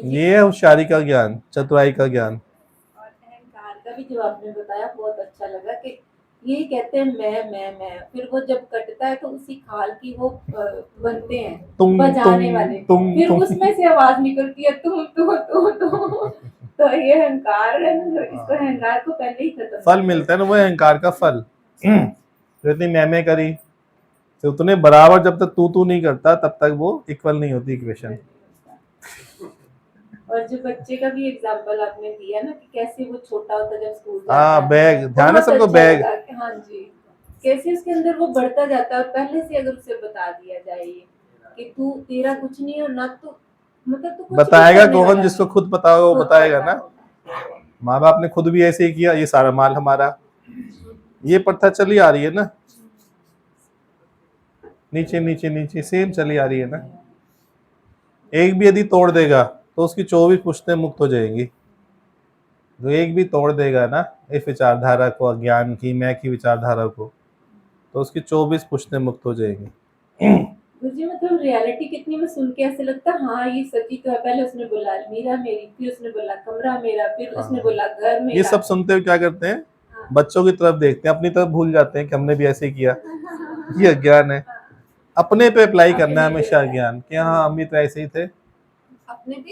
ये है होशियारी का ज्ञान, चतुराई का ज्ञान। और अहंकार का भी जो आपने बताया बहुत अच्छा लगा कि ये कहते हैं मैं, फिर वो जब कटता है तो उसी खाल की वो बनते हैं बजाने वाले, फिर उसमें से आवाज निकलती है तुम तो ये अहंकार है ना, इसको अहंकार को पहले ही खत्म फल मिलता है ना, वो अहंकार का फल। जो इतनी मैं करी, तो उतने बराबर जब तक तू नहीं करता तब तक वो इक्वल नहीं होती इक्वेशन। और जो बच्चे का भी एग्जांपल आपने दिया ना कि कैसे वो छोटा होता जब स्कूल जाता हाँ है, बैग, ध्यान है सबको, अच्छा बैग। लगा कि हाँ जी, कैसे उसके अंदर वो बढ़ता जाता है। और पहले से अगर उसे बता दिया जाए ये कि तू तेरा कुछ नहीं है, और ना तू मतलब तू कुछ बताएगा कौन, जिसको खुद पता होगा वो बताएगा ना। माँ बाप ने खुद भी ऐसे ही किया, ये सारा माल हमारा, ये प्रथा चली आ रही है ना, नीचे नीचे नीचे सेम चली आ रही है ना। एक भी यदि तोड़ देगा तो उसकी 24 पुश्तें मुक्त हो जाएंगी। जो एक भी तोड़ देगा ना इस विचारधारा को, अज्ञान की, मैं की विचारधारा को, तो उसकी 24 पुश्तें मुक्त हो जाएंगी। मुझे मतलब रियलिटी कितनी में सुन के ऐसे लगता है हाँ ये सच्ची तो है। पहले उसने बोला अलमीरा मेरी, फिर उसने बोला कमरा मेरा, फिर उसने बोला घर मेरा। ये सब सुनते हुए क्या करते हैं, बच्चों की तरफ देखते हैं, अपनी तरफ भूल जाते हैं कि हमने भी ऐसे ही किया। ये अज्ञान है, अपने पे अप्लाई करना है हमेशा ज्ञान कि हाँ हम भी तो ऐसे ही थे,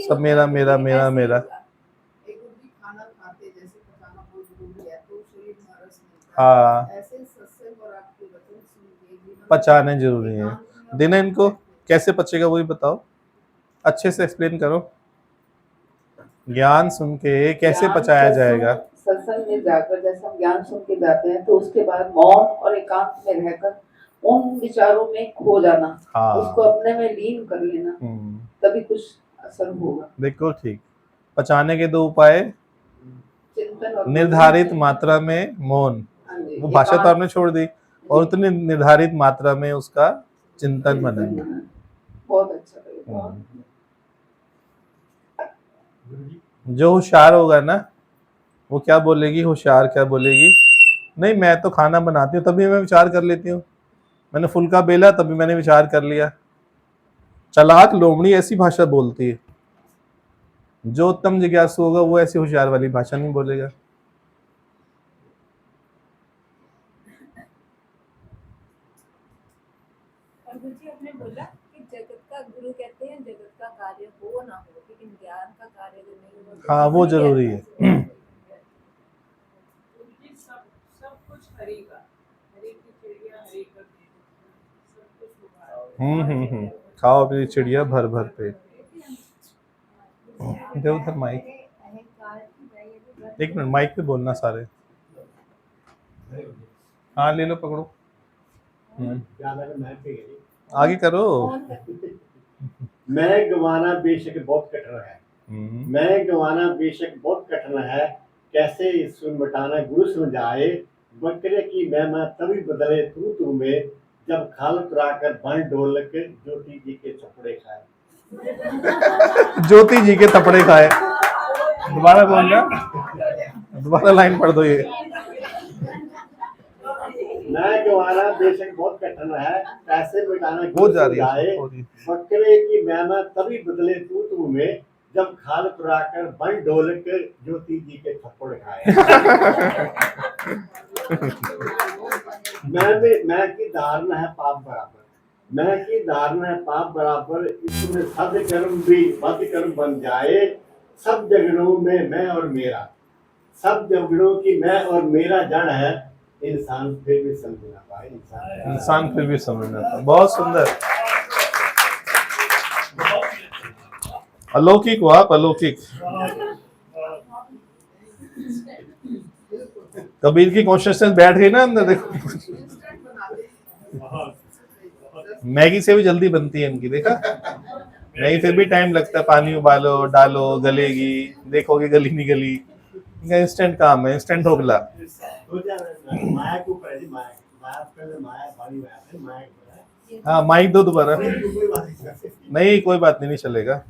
सब मेरा मेरा मेरा मेरा। खाना खाते जैसे पकाना बहुत जरूरी है तो शरीर में रस मिलता है, हाँ ऐसे सत्संग और आपके वचन सुन के जीवन पचाने जरूरी है। देना इनको कैसे पचेगा वो भी बताओ, अच्छे से एक्सप्लेन करो। ज्ञान सुन के कैसे पचाया जाएगा। सत्संग में जाकर जैसे हम ज्ञान सुन के जाते हैं तो उसके बाद मौन और एकांत में रहकर उन विचारों में खो जाना, हाँ। उसको अपने में लीन कर लेना, तभी कुछ असर होगा। देखो ठीक, पचाने के 2 उपाय, चिंतन और निर्धारित मात्रा में मौन, वो भाषा तो आपने छोड़ दी, और उतनी निर्धारित मात्रा में उसका चिंतन मनन। बहुत अच्छा लगेगा। जो होशियार होगा ना वो क्या बोलेगी, होशियार क्या बोलेगी, नहीं मैं तो खाना बनाती हूँ तभी मैं विचार कर लेती हूँ, मैंने फुल्का बेला तभी मैंने विचार कर लिया। चालाक लोमड़ी ऐसी भाषा बोलती है, जो उत्तम जिज्ञासु होगा वो ऐसी होशियार वाली भाषा नहीं बोलेगा। और गुरुजी आपने बोला कि जगत का गुरु कहते हैं जगत का कार्य हो ना हो, लेकिन ज्ञान का कार्य अगर नहीं हो तो हाँ वो जरूरी है। सब कुछ हरि का, हरि की चिड़िया हरि का सब कुछ होगा। खाओ अपनी चिड़िया भर भर पेट। दे उधर माइक, एक मिनट माइक पे बोलना सारे। हाँ ले लो पकड़ो, आगे करो। मैं गंवाना बेशक बहुत कठिन है, मैं गंवाना बेशक बहुत कठिन है, कैसे ईश्वर मिटाना गुरु समझाए, बकरे की मैं तभी बदले तू में, जब खाल तुराकर बन ढोलक ज्योति जी के छपड़े खाए। ज्योति जी के थपड़े खाए। दोबारा बोलना, दोबारा लाइन पढ़ दो ये। मैं गंवाना बेशक बहुत कठिन है, पैसे मिटाना हो जा रही है, जाए। हो रही है। बकरे की मैना तभी बदले तू में, जब खाल पुराकर बन ढोलक ज्योति जी के थप्पड़ खाए। मैं की धारणा है पाप बराबर, मैं की धारणा है पाप बराबर, इसमें सद कर्म भी बद कर्म बन जाए। सब झगड़ों में मैं और मेरा, सब झगड़ों की मैं और मेरा जड़ है, इंसान फिर भी समझ ना पाए। इंसान फिर भी समझ ना पाए। बहुत सुंदर, अलौकिक हो आप, अलौकिक। कबीर की कॉन्शियसनेस बैठ गई ना अंदर, देखो। मैगी से भी जल्दी बनती है इनकी, देखा। मैगी फिर भी टाइम लगता है, पानी उबालो, डालो, गलेगी, देखोगे गली नहीं गली। इनका इंस्टेंट काम है, इंस्टेंट ढोकला। माया को पहले माया पहले माया बारी माया फिर माया को। हाँ, माइक दो दोबारा। नहीं, कोई बात नहीं, चलेगा।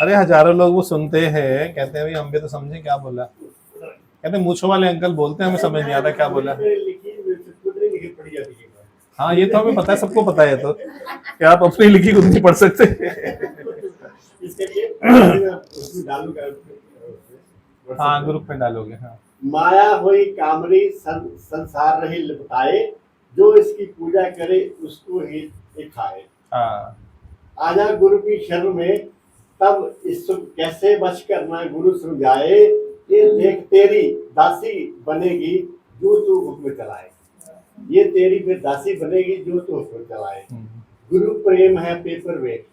अरे हजारों लोग वो सुनते हैं, कहते हैं भाई हम भी तो समझे क्या बोला। कहते हैं मूंछों वाले अंकल बोलते हैं, हमें समझ नहीं आता क्या बोला। हाँ, ये तो हमें पता है, सबको पता है तो क्या आप अपनी लिखी खुद नहीं पढ़ सकते। हाँ, ग्रुप में डालोगे। हाँ, माया हुई कामरी संसार रही लिपटाए, जो इसकी पूजा करे उसको ही खाए। हाँ, आजा गुरु की शरण में, तब इस कैसे बच करना गुरु समझाए। ये देख तेरी दासी बनेगी जो तू हुक्म चलाए, ये तेरी फिर दासी बनेगी जो तू हुक्म चलाए। गुरु प्रेम है पेपर वेट,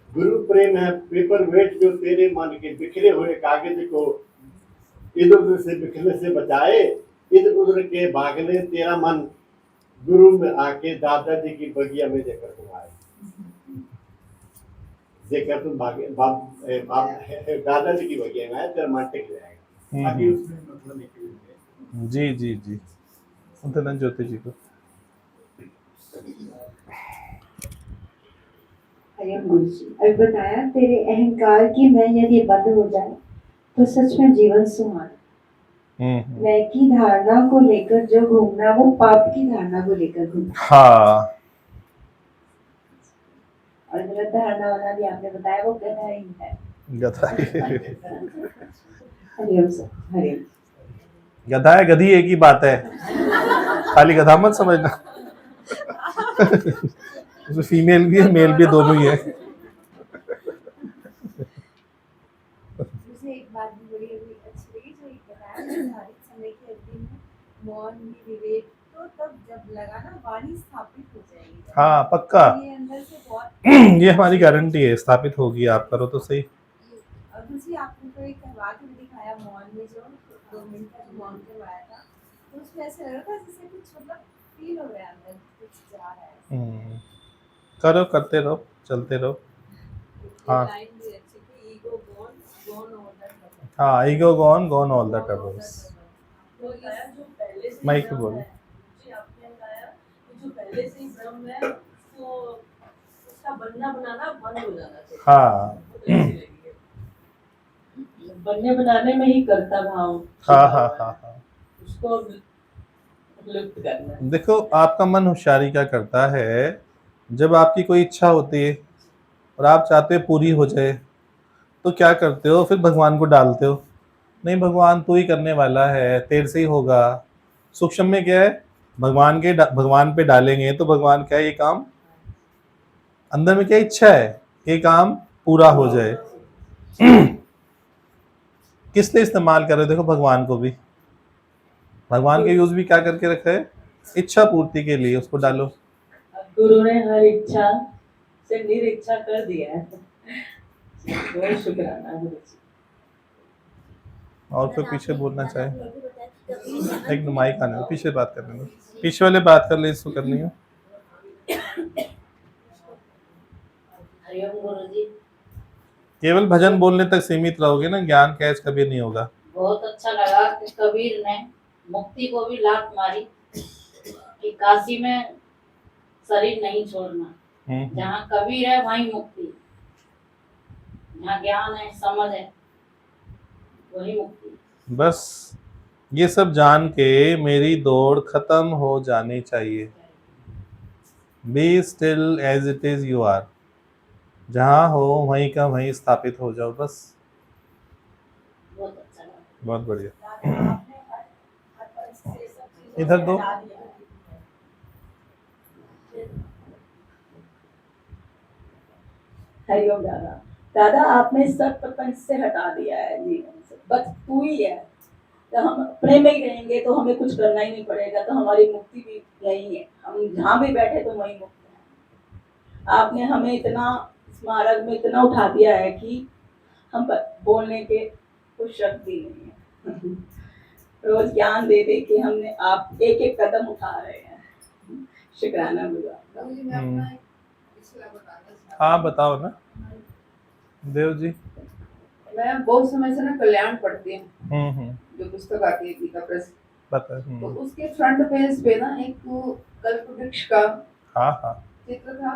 गुरु प्रेम है पेपर वेट, जो तेरे मन के बिखरे हुए कागज को इधर उधर से बिखरने से बचाए। इधर उधर के भागने तेरा मन गुरु में आके दादाजी की बगिया में देकर तुम्हारे, जेकर तुम भागे दादाजी की बगिया में तेरा मन टिक जाएगा। अभी उसमें मतलब निकल जी जी जी, धनंजय ज्योति जी को। हरिओम गुरु जी, अभी बताया तेरे अहंकार की मैं यदि बंद हो जाए तो सच में जीवन सुहाना। मैं की धारणा को लेकर जो घूमना, वो पाप की धारणा को लेकर घूमना। हाँ, और गलत धारणा वाला भी आपने बताया, वो गधा ही है। गधा हरिओम सर, हरिओम। गधा है गधी एक ही बात है, खाली गधा मत समझना। उसमें फीमेल भी है, मेल भी, दोनों ही है। मुझे एक बात भी बड़ी अच्छी लगी, जो ये बताया निर्धारित समय की अवधि में मौन में विवेक, तो तब जब लगा ना वाणी स्थापित हो जाएगी। हाँ, पक्का। ये अंदर से बहुत ये हमारी गारंटी है, स्थापित होगी। आप करो तो सही। और दूसरी आपने तो एक करवा के भी दिखाया मौन में, जो 2 मिनट का जो मौन करवाया था, तो उसमें ऐसे लग रहा था जैसे कुछ मतलब फील हो रहा है अंदर, कुछ जा रहा है। करो, करते रहो, चलते रहो। हाँ, लाइन भी अच्छी थी, ego gone gone all the trouble. हाँ, ego gone gone all the troubles. तो बताया जो पहले से माइक पे भ्रम बोलो। है, जी आपने बताया कि जो पहले से ही भ्रम है तो उसका बनना बनाना बंद हो जाना चाहिए। हाँ, बहुत अच्छी लगी है। बनने बनाने में ही कर्ता भाव हाँ, हाँ, हाँ, हाँ। उसको लुप्त करना है। देखो, आपका मन होशियारी क्या करता है, जब आपकी कोई इच्छा होती है और आप चाहते हो पूरी हो जाए, तो क्या करते हो, फिर भगवान को डालते हो। नहीं, भगवान तू ही करने वाला है, तेरे से ही होगा। सूक्ष्म में क्या है, भगवान पे डालेंगे तो भगवान क्या है, ये काम अंदर में क्या इच्छा है, ये काम पूरा हो जाए। किस लिए इस्तेमाल कर रहे हो, देखो भगवान को भी, भगवान के यूज भी क्या करके रखा है, इच्छा पूर्ति के लिए। उसको डालो। गुरु ने हर इच्छा से निरीक्षा कर दिया है। बहुत शुक्राना गुरु जी। और कोई पीछे बोलना चाहे, एक माइक आने दो, पीछे बात करने दो, पीछे वाले बात कर ले, इसको करनी है। हरिओम गुरु जी। केवल भजन बोलने तक सीमित रहोगे ना, ज्ञान कैच कभी नहीं होगा। बहुत अच्छा लगा कि कबीर ने मुक्ति को भी लात मारी कि काशी में शरीर नहीं छोड़ना। जहाँ कबीर है वहीं मुक्ति, जहाँ ज्ञान है, समझ है, वही मुक्ति। बस ये सब जान के मेरी दौड़ खत्म हो जानी चाहिए। Be still as it is you are, जहाँ हो वहीं का वहीं स्थापित हो जाओ बस। बहुत अच्छा लगा। बहुत बढ़िया। इधर दो। हरिओम दादा। दादा आपने सब प्रपंच से हटा दिया है जीवन से, बस तू ही है। तो हम अपने में ही रहेंगे तो हमें कुछ करना ही नहीं पड़ेगा, तो हमारी मुक्ति भी यही है। हम जहाँ भी बैठे तो वहीं मुक्त हैं। आपने हमें इतना स्मारक में इतना उठा दिया है कि हम बोलने के कुछ शब्द ही नहीं है। रोज ज्ञान दे दे के हमने आप एक एक कदम उठा रहे हैं। शुक्राना गुजार। मैं अपना एक पिछला बताना चाहती हूँ। हाँ बताओ ना देव जी। मैं बहुत समय से ना कल्याण पढ़ती हूँ, हम्म। जो पुस्तक आती है गीता प्रेस, पता तो है। उसके फ्रंट पेज पे ना एक कल्प वृक्ष का हाँ हाँ। चित्र था।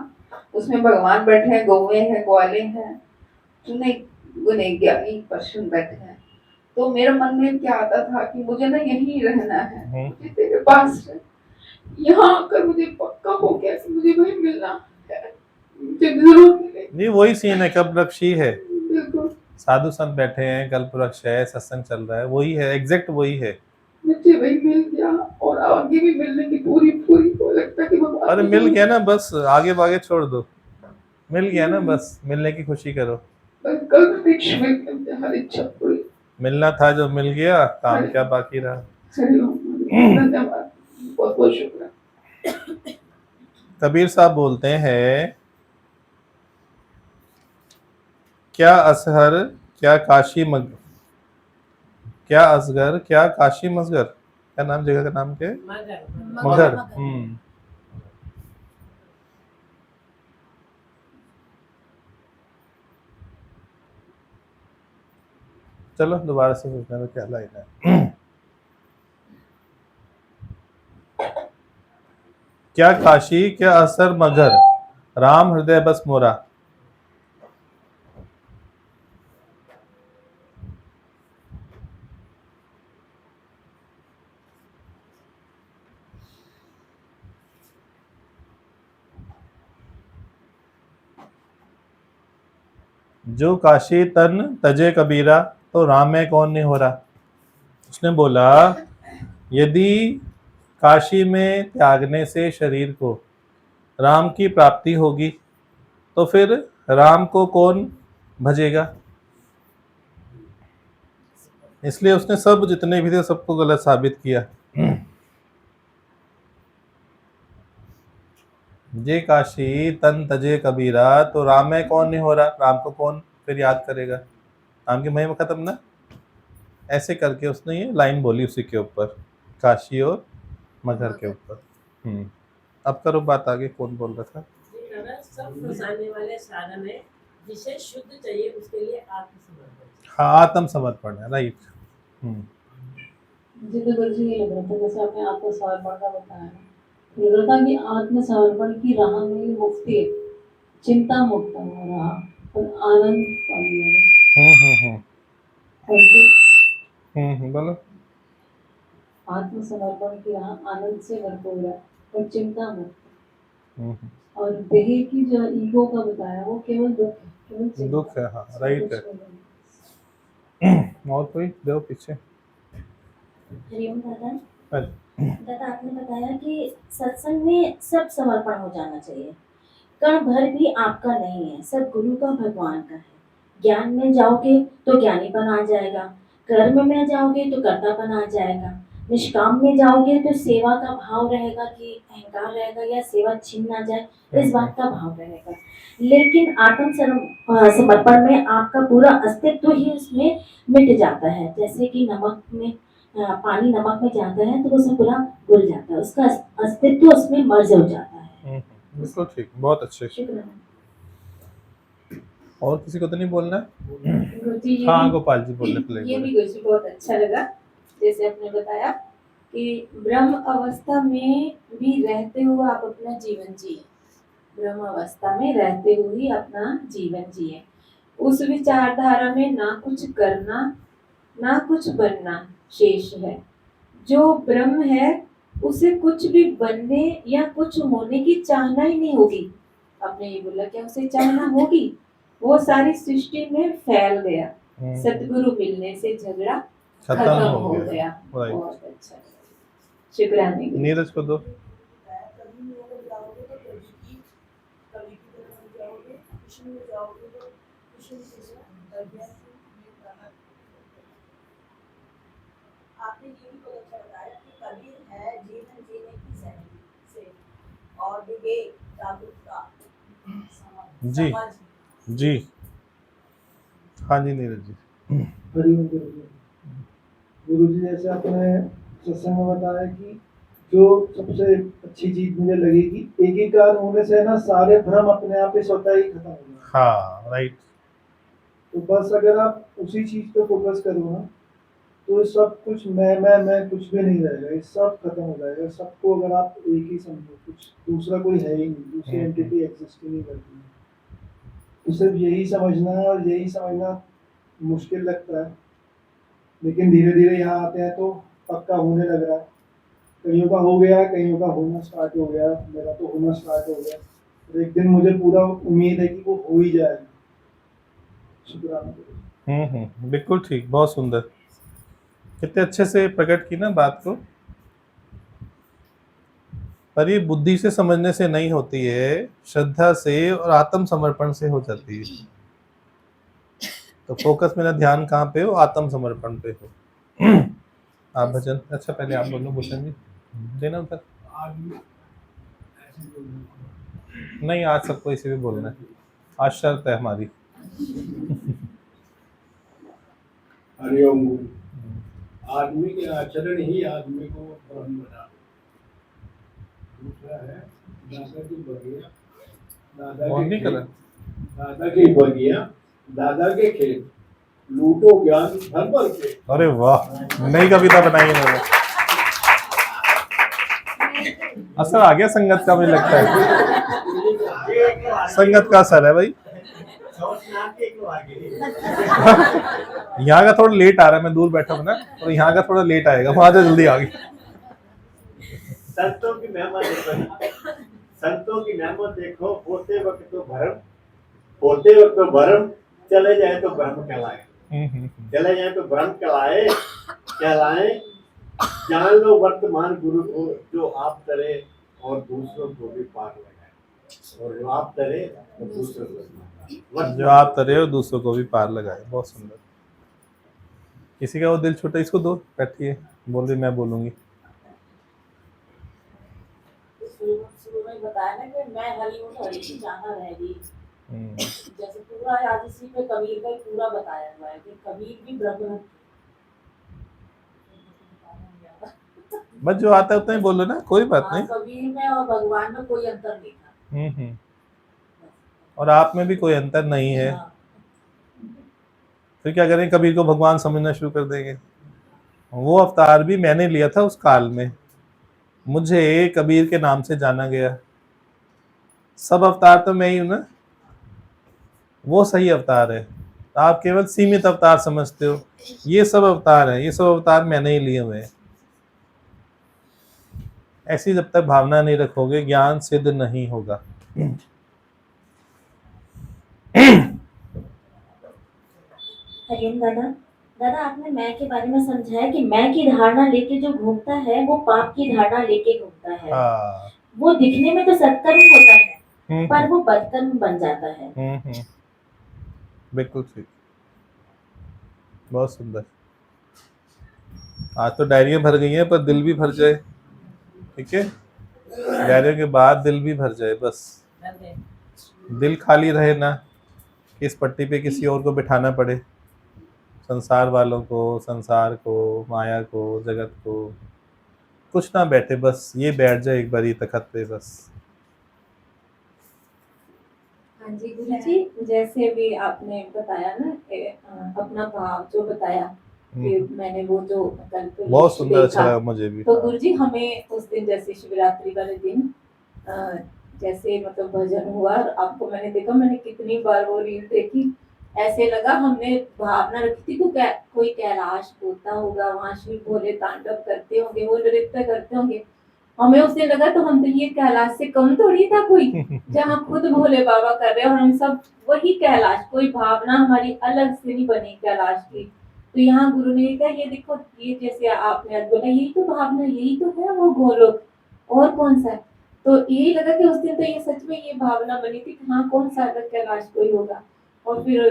उसमें भगवान बैठे हैं, गौवे हैं, ग्वाले हैं, चुने गुने ज्ञानी पर्सन बैठे हैं। तो मेरे मन में क्या आता था कि मुझे ना यहीं रहना है, मुझे तेरे पास है, यहाँ आकर मुझे पक्का हो गया कि मुझे वहीं मिलना है, मुझे जरूर मिले। नहीं वही सीन है, कल्प वृक्ष ही है। बिल्कुल साधु संत बैठे हैं, कल्प वृक्ष है, सत्संग चल रहा है, वही है, एग्जैक्ट वही है। मुझे वही मिल गया और आगे भी मिलने की पूरी पूरी को लगता कि भगवान अरे मिल गया ना, बस आगे बागे छोड़ दो, मिल गया ना, बस मिलने की खुशी करो। बस कल्प वृक्ष मिल गया, हर इच्छा पूरी। मिलना था जो मिल गया, काम क्या बाकी रहा। धन्यवाद, बहुत बहुत शुक्रिया। कबीर साहब बोलते हैं, क्या असहर क्या काशी मग, क्या असगर क्या काशी मसगर, क्या नाम जगह का नाम क्या है? मगर। चलो दोबारा से सोचने में क्या लाइन है। क्या काशी क्या असर मगर, राम हृदय बस मोरा। जो काशी तन तजे कबीरा, तो राम में कौन नहीं हो रहा। उसने बोला यदि काशी में त्यागने से शरीर को राम की प्राप्ति होगी तो फिर राम को कौन भजेगा। इसलिए उसने सब जितने भी थे सबको गलत साबित किया। जे काशी तन तजे कबीरा, तो राम में कौन नहीं हो रहा, राम को कौन फिर याद करेगा, राम की महिमा खत्म ना। ऐसे करके उसने ये लाइन बोली उसी के ऊपर, काशी और मगर के ऊपर। अब करो बात आगे, कौन बोल रहा था। सब फंसाने वाले साधन है, जिसे शुद्ध चाहिए उसके लिए आत्मसमर्पण। हाँ आत्मसमर्पण है, राइट। मुझे तो गुरुजी ये लग रहा था, जैसे आपने आत्मसमर्पण का बताया, लग रहा था कि आत्मसमर्पण की राह में मुक्ति है, चिंता मुक्त हो रहा और आनंद पा लिया। बोलो। आत्मसमर्पण की राह आनंद से भरपूर है और चिंता मुक्त। और देह की जो ईगो का बताया वो केवल दुख है, केवल चिंता। दुख है, हाँ राइट है। और कोई दो पीछे। हरिओम दादा। दादा आपने बताया कि सत्संग में सब समर्पण हो जाना चाहिए, कण भर भी आपका नहीं है, सब गुरु का भगवान का है। ज्ञान में जाओगे तो ज्ञानीपन आ जाएगा, कर्म में जाओगे तो कर्तापन आ जाएगा, निष्काम में जाओगे तो सेवा का भाव रहेगा कि अहंकार रहेगा या सेवा छीन ना जाए, इस बात का भाव रहेगा। लेकिन आत्म समर्पण में आपका पूरा अस्तित्व ही उसमें मिट जाता है। जैसे कि नमक में पानी नमक में जाता है तो उसमें पूरा घुल जाता है, उसका अस्तित्व उसमें मर्ज हो जाता है। बिल्कुल ठीक, बहुत अच्छे। और किसी को तो नहीं बोलना है? हाँ गोपाल जी बोलने के लिए। ये भी गुरुजी बहुत अच्छा लगा, जैसे आपने बताया कि ब्रह्म अवस्था में भी रहते हुए आप अपना जीवन जिए, ब्रह्म अवस्था में रहते हुए अपना जीवन जिए। उस विचारधारा में ना कुछ करना ना कुछ बनना शेष है। जो ब्रह्म है उसे कुछ भी बनने या कुछ होने की चाहना ही नहीं होगी। आपने ये बोला क्या उसे चाहना होगी? वो सारी सृष्टि में फैल गया। सतगुरु मिलने से झगड़ा खत्म हो गया। Right. बहुत अच्छा, शुक्राने। नीरज को दो। कभी में अगर जाओगे तो कभी की तरह बन जाओगे, कृष्ण में जाओगे तो कृष्ण की तरह। आपने ये भी बहुत अच्छा बताया कि कबीर है जीवन जीने की शैली से और विवेक जागरूकता जी समझ। जी हाँ जी नीरज जी। हरिओम गुरु जी, जैसे आपने सत्संग में बताया कि जो सबसे अच्छी चीज मुझे लगी कि एकीकार होने से ना सारे भ्रम अपने आप ही स्वतः ही खत्म हो जाए। हाँ राइट। तो बस अगर आप उसी चीज पे फोकस करो ना तो सब कुछ मैं कुछ भी नहीं रहेगा, ये सब खत्म हो जाएगा। सबको अगर आप एक ही समझो, कुछ दूसरा कोई है ही नहीं, दूसरी एंटिटी एग्जिस्ट ही नहीं करती है। तो सिर्फ यही समझना है और यही समझना मुश्किल लगता है, लेकिन धीरे धीरे यहाँ आते हैं तो पक्का होने लग रहा है। कईयों का हो गया, कईयों का होना स्टार्ट हो गया, मेरा तो होना स्टार्ट हो गया। और एक दिन मुझे पूरा उम्मीद है कि वो हो ही जाएगा। शुक्राना। बिल्कुल ठीक, बहुत सुंदर, कितने अच्छे से प्रकट की ना बात को। पर ये बुद्धि से समझने से नहीं होती है, श्रद्धा से और आत्म समर्पण से हो जाती है। तो फोकस मेरा ध्यान कहाँ पे हो? आत्म समर्पण पे हो। आप भजन, अच्छा पहले आप बोलो भूषण जी, देना उधर। नहीं, आज सबको इसी में बोलना है, आज शर्त है हमारी। हरिओम। आदमी के आचरण ही आदमी को ब्रह्म बना। दूसरा है दादा की बगिया, दादा की बगिया, दादा के खेत, लूटो ज्ञान भर भर के। अरे वाह, नई कविता बनाई इन्होंने। असर आ गया संगत का, मुझे लगता है संगत का असर है भाई। यहाँ का थोड़ा लेट आ रहा है, मैं दूर बैठा हूँ ना, और यहाँ का थोड़ा लेट आएगा, वहां से जल्दी आ गई। संतों की मेहमान देखो, संतों की मेहमान देखो। होते वक्त तो भरम, होते वक्त तो भरम, चले जाए तो ब्रह्म कहलाए। चले जाए तो ब्रह्म कहलाए। जान लो वर्तमान गुरु को, जो आप करे और दूसरों को भी पार लगाए, और जो आप करे और दूसरों को जो आप तरे और दूसरों को भी पार लगाए। बहुत सुंदर। किसी का वो दिल छोटा, इसको दो, बैठिए, बोल रही मैं बोलूंगी। शुरू में बताया ना कि मैं हरी हूँ तो हरी की जाना रहेगी। जैसे पूरा आज इसी पे कबीर का पूरा बताया हुआ है कि कबीर भी ब्रह्म। बस जो आता है उतना ही बोलो ना, कोई बात नहीं। कबीर में और भगवान में कोई अंतर नहीं था। और आप में भी कोई अंतर नहीं है। फिर क्या करें, कबीर को भगवान समझना शुरू कर देंगे। वो अवतार भी मैंने लिया था उस काल में, मुझे कबीर के नाम से जाना गया। सब अवतार तो मैं ही हूं ना, वो सही अवतार है। आप केवल सीमित अवतार समझते हो, ये सब अवतार है, ये सब अवतार मैंने ही लिए हुए हैं। ऐसी जब तक भावना नहीं रखोगे, ज्ञान सिद्ध नहीं होगा। हरिओम दादा। दादा, आपने मैं के बारे में समझाया कि मैं की धारणा लेके जो घूमता है वो पाप की धारणा लेके घूमता है। वो दिखने में तो सत्कर्म होता है पर वो बदकर्म बन जाता है। बिल्कुल ठीक, बहुत सुंदर। आज तो डायरियां भर गई हैं, पर दिल भी भर जाए। ठीक है, डायरियों के बाद दिल भी भर जाए। बस दिल खाली रहे ना, कि इस पट्टी पे किसी और को बिठाना पड़े, संसार वालों को, संसार को, माया को, जगत को, कुछ ना बैठे। बस ये बैठ जाए एक बार ये तखत पे बस। हाँ जी गुरु जी, जैसे भी आपने बताया ना अपना भाव जो बताया कि मैंने वो जो बहुत सुंदर, अच्छा लगा मुझे भी। तो गुरु जी हमें उस दिन जैसे शिवरात्रि वाले दिन जैसे मतलब भजन हुआ और आपको मैंने देखा, मैंने कितनी बार वो रील देखी, ऐसे लगा हमने भावना रखी थी कोई कैलाश होता होगा, वहां शिव भोले तांडव करते होंगे, वो नृत्य करते होंगे। हमें उस दिन लगा तो हम तो ये कैलाश से कम थोड़ी था कोई, जहाँ खुद भोले बाबा कर रहे हैं और हम सब वही कैलाश, कोई भावना हमारी अलग से नहीं बनी कैलाश की। तो यहाँ गुरु ने कहा ये देखो, ये जैसे आपने आज बोला यही तो भावना, यही तो है वो गोलोक, और कौन सा है। तो यही लगा कि उस दिन तो ये सच में ये भावना बनी थी कि हाँ कौन सा अलग कैलाश कोई होगा। और फिर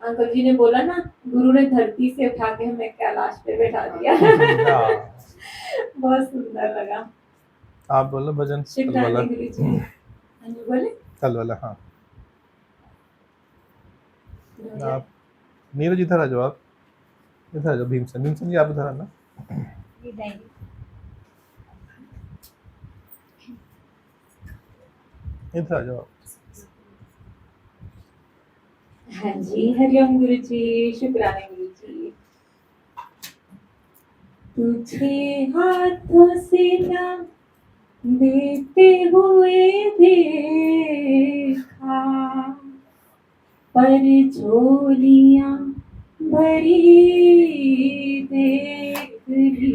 अंकल जी ने बोला ना, गुरु ने धरती से उठा के हमें कैलाश पे बैठा दिया। बहुत सुंदर लगा। आप बोलो भजन कल वाला। बोले कल वाला, हाँ आप नीरज इधर आ जाओ, आप इधर आ जाओ, भीमसेन जी आप इधर आना। इधर आ जाओ। हाँ जी, हरिओम गुरु जी, शुक्राने गुरु जी। तुझे हाथों से ना देते हुए देखा, पर झोलियां भरी देख ली।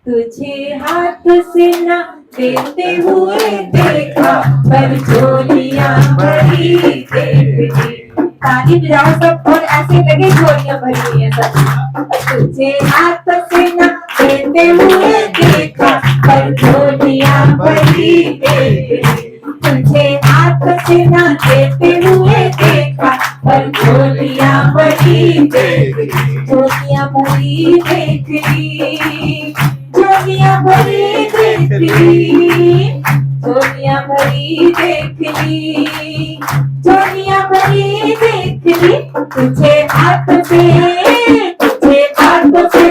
तुझे हाथ से ना देते हुए देखा, पर झोलियां भरी देख ली। ताली बजाओ सब और ऐसे लगे झोलियां भरी है सब। तुझे हाथ से ना देते हुए देखा, पर झोलियां भरी देख ली। तुझे हाथ से ना देते हुए देखा, पर झोलियां भरी देख ली। झोलियां भरी देख ली, झोलियां भरी देख ली, झोलियां भरी देख ली, झोलियां भरी देख ली। तुझे हाथ से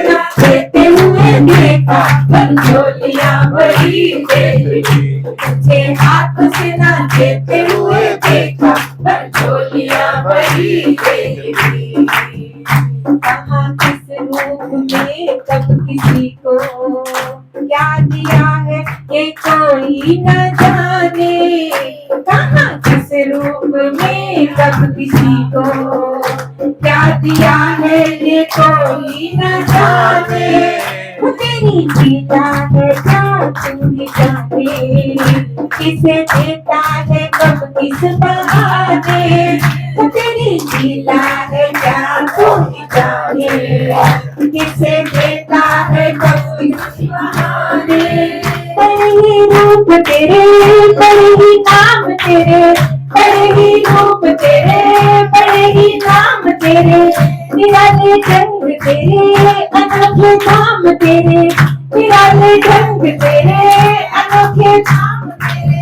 ना देते हुए देखा, पर झोलियां भरी देख ली। तुझे हाथ से ना देते हुए देखा, पर झोलियां भरी देख ली। कहाँ किस रूप में कब किसी को क्या दिया है ये कोई न जाने। कहाँ किस रूप में कब किसी को क्या दिया है ये कोई न जाने। तेरी जीता है क्या तू ही जाने, किसे देता है कब किस बहाने। तेरी जीता है क्या तू ही जाने, किसे देता है कब किस बहाने। बड़े ही रूप तेरे, बड़े ही नाम तेरे, बड़े ही रूप तेरे, बड़े ही नाम तेरे। निराले ढंग तेरे, अनोखे नाम तेरे, निराले ढंग तेरे, अनोखे नाम तेरे।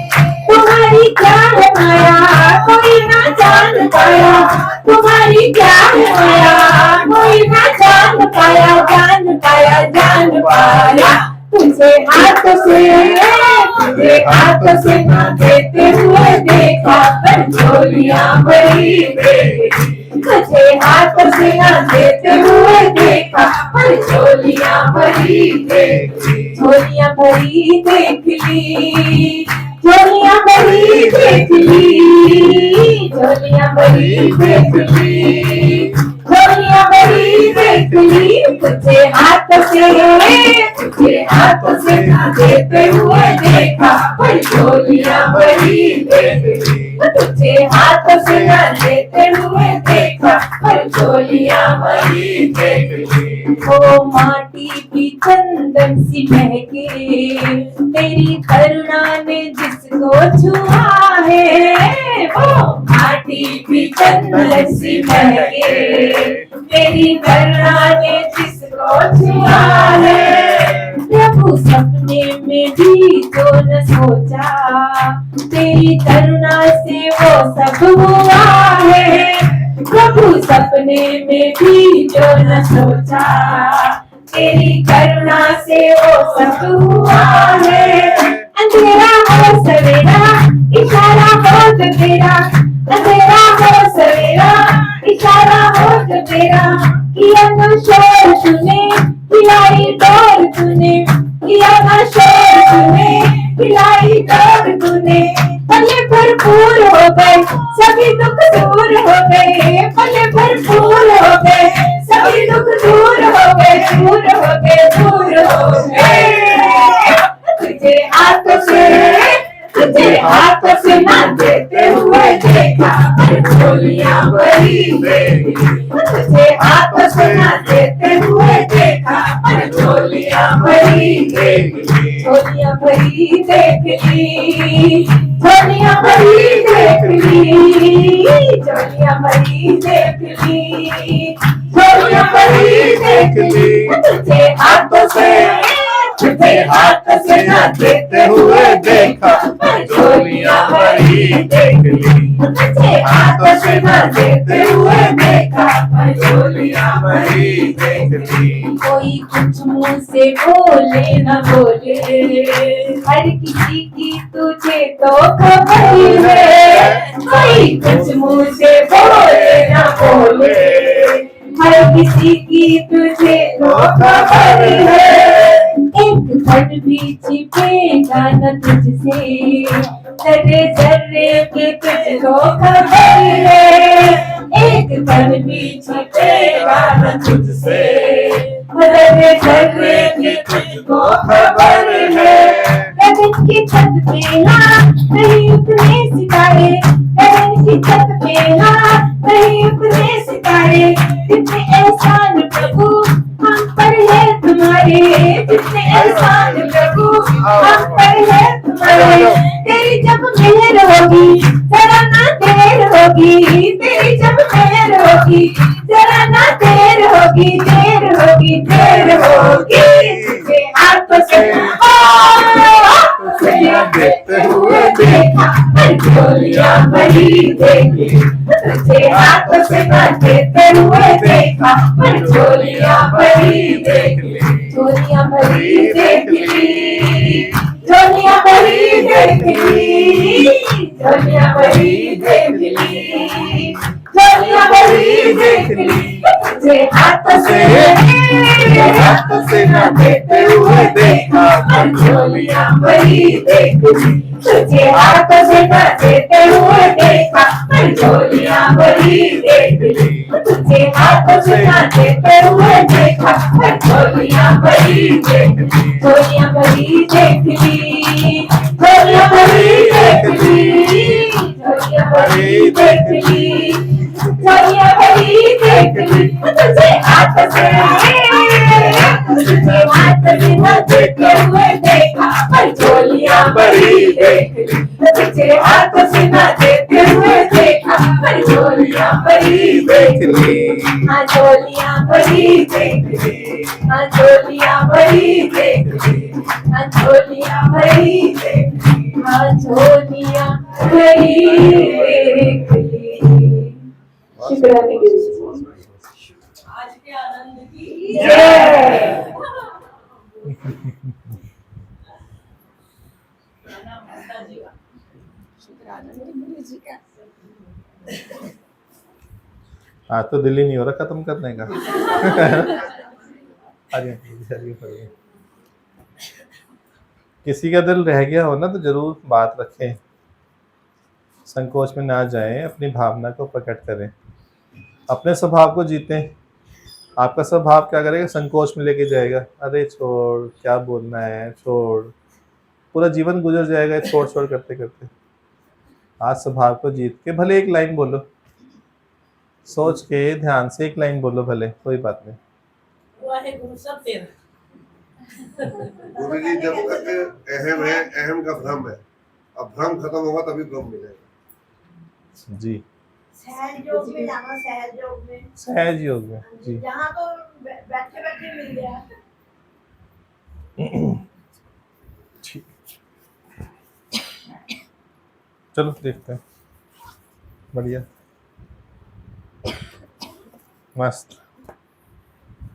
तुम्हारी क्या है माया कोई ना जान पाया, तुम्हारी क्या है माया कोई ना जान पाया, जान पाया, जान पाया। तुझे हाथ से ना देते हुए देखा, पर झोलियां भरी देख ली। तुझे हाथ से ना देते हुए देखा, पर झोलियां भरी देख ली। झोलियां भरी देख ली, झोलियां भरी देख ली, झोलियां भरी देख ली, झोलियां भरी देख ली। तुझे हाथ से ना देते हुए देखा, पर झोलियां भरी देख ली। तुझे हाथ से ना देते हुए देखा, पर झोलियां भरी देख ली। वो माटी भी चंदन सी महके, तेरी करुणा ने जिसको छुआ है। वो माटी भी चंदन सी महके, तेरी करुणा ने जिसको छुआ है। प्रभु सपने में भी जो न सोचा, तेरी करुणा से वो सब हुआ है। प्रभु सपने में भी जो न सोचा, तेरी करुणा से वो सब हुआ है। अंधेरा हो सवेरा इशारा हो तो तेरा, अंधेरा हो सवेरा इशारा हो तो तेरा। किया न शोर तूने, हिलाई डोर तूने, किया न शोर तूने, पिलाई दौड़ तूने, पले भरपूर हो गए, सभी दुख दूर हो गए, पले भरपूर हो गए, सभी दुख दूर हो गए, दूर हो गए, दूर हो गए। तुझे हाथों से ना देते हुए देखा, पर झोलियां भरी देगी। तुझे हाथों से ना देते हुए देखा, पर झोलियां भरी देगी। झोलियां भरी देख ली, झोलियां भरी देख ली, झोलियां भरी देख ली, झोलियां भरी देख ली। तुझे हाथ से ना देते हुए देखा, पर झोलियां भरी देख ली। तुझे हाथ से ना देते हुए देखा, पर झोलियां भरी देख ली। कोई कुछ मुंह से बोले न बोले, हर किसी की तुझे तो खबर है। कोई कुछ मुंह से बोले न बोले, हर किसी की तुझे तो खबर है। एक क्षण भी छिपेगा न तुझसे, जर्रे जर्रे की तुझको खबर है। एक क्षण भी छिपेगा न तुझसे, जर्रे जर्रे की तुझको खबर है। गगन की छत पे हाँ कहीं उतरे सितारे, गगन की छत पे हाँ कहीं उतरे सितारे। कितने एहसान प्रभु हम पर है तुम्हारे, जितने एहसान प्रभु हम पर है तुम्हारे। तेरी जब मेहर होगी जरा ना देर होगी, तेरी जब मेहर होगी जरा ना देर होगी, देर होगी, देर होगी। तुझे हाथों से देते हुए देखा, पर झोलियां भरी देगी। तुझे हाथों से देते हुए देखा, पर झोलियां भरी देख ली। झोलियां भरी देख ली, झोलियां भरी देख ली, झोलियां भरी देख ली, झोलियां भरी देख ली। तुझे हाथों से ना देते हुए देखा, पर झोलियां भरी देख ली। तुझे हाथों से ना देते हुए देखा, पर झोलियां भरी देख ली। तुझे हाथों से ना देते हुए देखा, पर झोलियां भरी देख ली। झोलियां भरी देख ली, झोलियां भरी देख ली, झोलियां भरी देख ली, झोलियां भरी देख ली। तुझे हाथों से ना देते हुए देखा, पर झोलियां भरी देख ली। तुझे हाथों से ना देते हुए देखा, पर झोलियां भरी देख ली। हाँ झोलियां भरी देख ली, हाँ झोलियां भरी देख ली, हाँ झोलियां भरी देख ली, हाँ झोलियां भरी देख ली। शुक्राने गुरु जी। आज के आनंद की जय। माता जी का गुरु जी का आज तो दिल ही नहीं हो रहा खत्म करने का। चलिए किसी का दिल रह गया हो ना तो जरूर बात रखें, संकोच में ना जाएं, अपनी भावना को प्रकट करें, अपने स्वभाव को जीतें। आपका स्वभाव क्या करेगा? संकोच में लेके जाएगा। अरे छोड़, क्या बोलना है, छोड़, पूरा जीवन गुजर जाएगा छोड़ छोड़ करते करते। आज स्वभाव को जीत के भले एक लाइन बोलो, सोच के ध्यान से एक लाइन बोलो, भले कोई बात नहीं। वाहेगुरु सब तेरा। गुरु जी जब तक अहम है, अहम का भ्रम है, अब भ्रम खत्म होगा तभी ब्रह्म मिलेगा। जी सहज योग में जाना, सहज योग में, सहज योग में जी, जहाँ तो बैठे बैठे मिल गया। ठीक, चलो देखते हैं। बढ़िया, मस्त।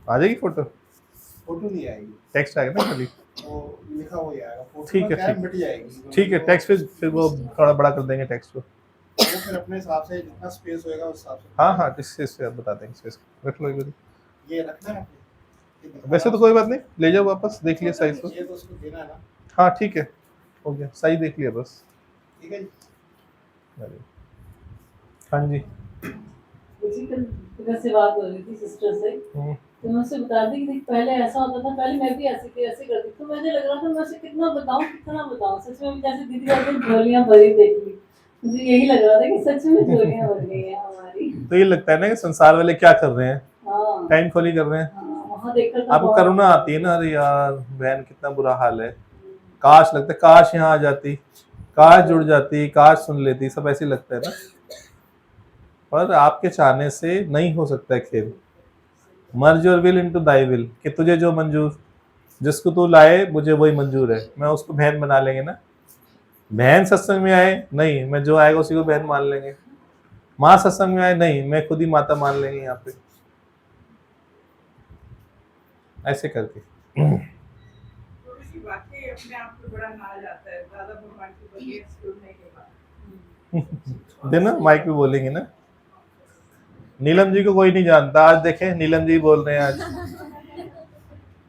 आ जाएगी फोटो? फोटो नहीं आएगी, टेक्स्ट आएगा ना खाली, वो लिखा हुआ ही आएगा। फोटो ठीक है, क्या ठीक मिट जाएगी। ठीक है। टेक्स्ट फिर वो थोड़ा बड़ा कर देंगे टेक्स्ट को। वो फिर अपने हिसाब से जितना स्पेस होएगा उस हिसाब से। हाँ हाँ, इससे आप बता देंगे स्पेस रख लो एक बार। ये रखना है वैसे तो कोई बात नहीं, ले जाओ वापस, देख लिया साइज को। ये तो उसको देना है ना। हाँ ठीक है, हो गया, सही देख लिया बस। ठीक है जी। अरे, हाँ जी। मुझे कल इधर से बात हो रही थी सिस्टर से, तो मैं उससे बता दी कि पहले ऐसा होता था, पहले मैं भी ऐसे थी, ऐसे करती, तो मुझे लग रहा था मैं उसे कितना बताऊं। सच में जैसे दीदी कहते हैं झोलियां भरी देख ली, मुझे यही लग रहा था कि सच में झोलियां भर गई हैं हमारी। तो ये लगता है ना कि संसार वाले क्या कर रहे हैं, हाँ, टाइम खोली कर रहे हैं। वहाँ देखकर तो आपको बहुत- करुणा आती है ना, अरे यार बहन कितना बुरा हाल है, काश लगता है काश यहाँ आ जाती, काश जुड़ जाती, काश सुन लेती, सब ऐसे लगता है ना। पर आपके चाहने से नहीं हो सकता है खेल। Merge your will into thy will, कि तुझे जो मंजूर, जिसको तू लाए मुझे वही मंजूर है, मैं उसको बहन बना लेंगे ना। बहन सत्संग में आए नहीं, मैं जो आएगा उसी को बहन मान लेंगे। माँ सत्संग में आए नहीं, मैं खुद ही माता मान लेंगे यहाँ पे, ऐसे करके। वाकई अपने आप को बड़ा नाज आता है दादा भगवान की बगैर सुनने के बाद। देना माइक पे बोलेंगे ना। नीलम जी को कोई नहीं जानता, आज देखें नीलम जी बोल रहे हैं आज।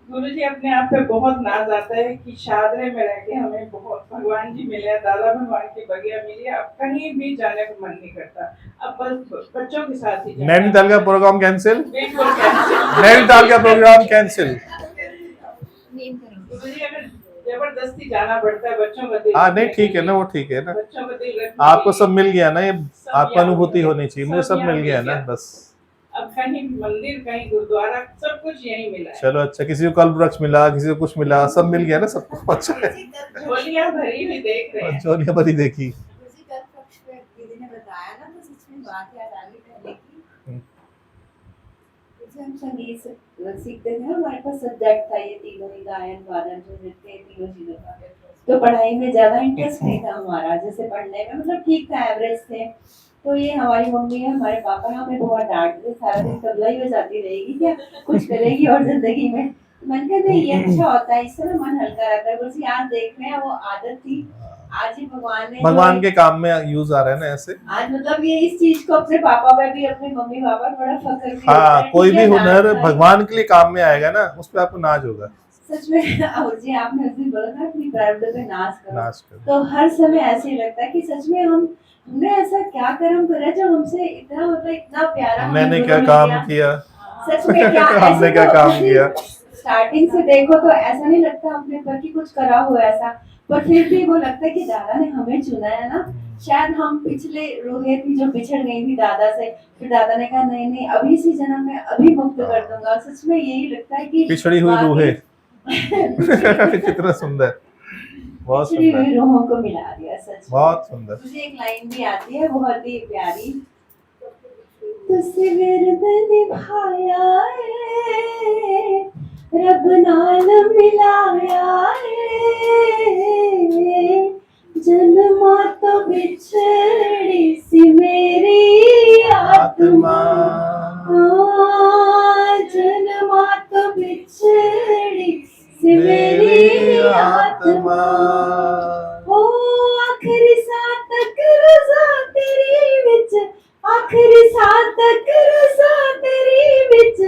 गुरुजी अपने आप पे बहुत नाज आता है कि शादरे में रह के हमें बहुत भगवान जी मिले, दादा भगवान की बगिया मिली। अब कहीं भी जाने को मन नहीं करता, अब बस बच्चों के साथ ही जाना। नैनीताल का प्रोग्राम कैंसिल, बिल्कुल कैंसिल। नैनीताल का प्रोग्राम कैंसिल। गुरुजी अगर जबरदस्ती जाना पड़ता है बच्चों को दिल, हाँ नहीं ठीक है ना, वो ठीक है ना, बच्चों को दिल रखने आपको के सब लिए। मिल गया ना, ये आपको यहाँ अनुभूति मिल होनी चाहिए, मुझे सब यहाँ मिल गया ना गया। बस। अब कहीं मंदिर, कहीं गुरुद्वारा, सब कुछ यहीं मिला है। चलो अच्छा, किसी को कल्प वृक्ष मिला, किसी को कुछ मिला, सब मिल गया ना सबको, अच्छा है। झोलियां भरी भी देख रहे हैं। झोलियां भरी देखी। उसी कल पक्ष पे दीदी ने बताया ना, तो सच में बात याद आ गई पहले की। जैसे हम संगीत सीखते थे ना, हमारे पास सब्जेक्ट था ये तीनों ही, गायन वादन जो नृत्य, तीनों चीजों का। तो पढ़ाई में ज्यादा इंटरेस्ट नहीं था हमारा, जैसे पढ़ने में मतलब ठीक था, एवरेज थे। तो ये हमारी मम्मी हमारे पापा हमें बहुत डांटते, सारा दिन तबला ही बजाती रहेगी क्या, कुछ करेगी और जिंदगी में। तो मैंने कहा नहीं ये अच्छा होता है, इससे ना मन हल्का रहता है। बस आज देख रहे हैं वो आदत थी, आज ही भगवान ने भगवान के काम में यूज आ रहा है ना ऐसे। आज मतलब ये इस चीज को अपने पापा पे भी, अपने मम्मी पापा पे बड़ा फख्र भी होता हाँ, है। कोई ठीक भी है, हुनर नाच भगवान के लिए काम में आएगा ना, उस पर आपको नाज होगा। सच में। और जी आपने उस दिन बोला था अपनी प्रारब्ध पे नाच करो, नाच करो। तो हर समय ऐसे ही लगता है कि सच में हमने ऐसा क्या कर्म करा जो हमसे इतना मतलब इतना प्यारा मैंने हमें क्या गुरु काम मिल गया। किया, सच में क्या हमने क्या काम किया। स्टार्टिंग से देखो तो ऐसा नहीं लगता अपने ऊपर कि कुछ करा हो ऐसा, पर फिर भी वो लगता है कि दादा ने हमें चुना है ना। शायद हम पिछले रूहें थी जो बिछड़ गई थी दादा से, फिर दादा ने कहा नहीं नहीं अभी इसी जन्म में अभी मुक्त कर दूंगा। सच में यही लगता है कि पिछड़ी हुई वाकई रूहें। कितना सुंदर, बहुत पिछड़ी सुंदर, हुई रूहों को मिला दिया। सच में बहुत सुंदर। मुझे एक लाइन भी आती है बहुत ही प्यारी, तुझसे विरद निभाया है रब नाल मिलाया है, जन्मा तो बिछड़ी सी मेरी आत्मा, जन्मा तो बिछड़ी सी मेरी आत्मा, ओ आखिरी साथ तक रज़ा तेरी विच, आखिरी साथ तक रज़ा तेरी विच,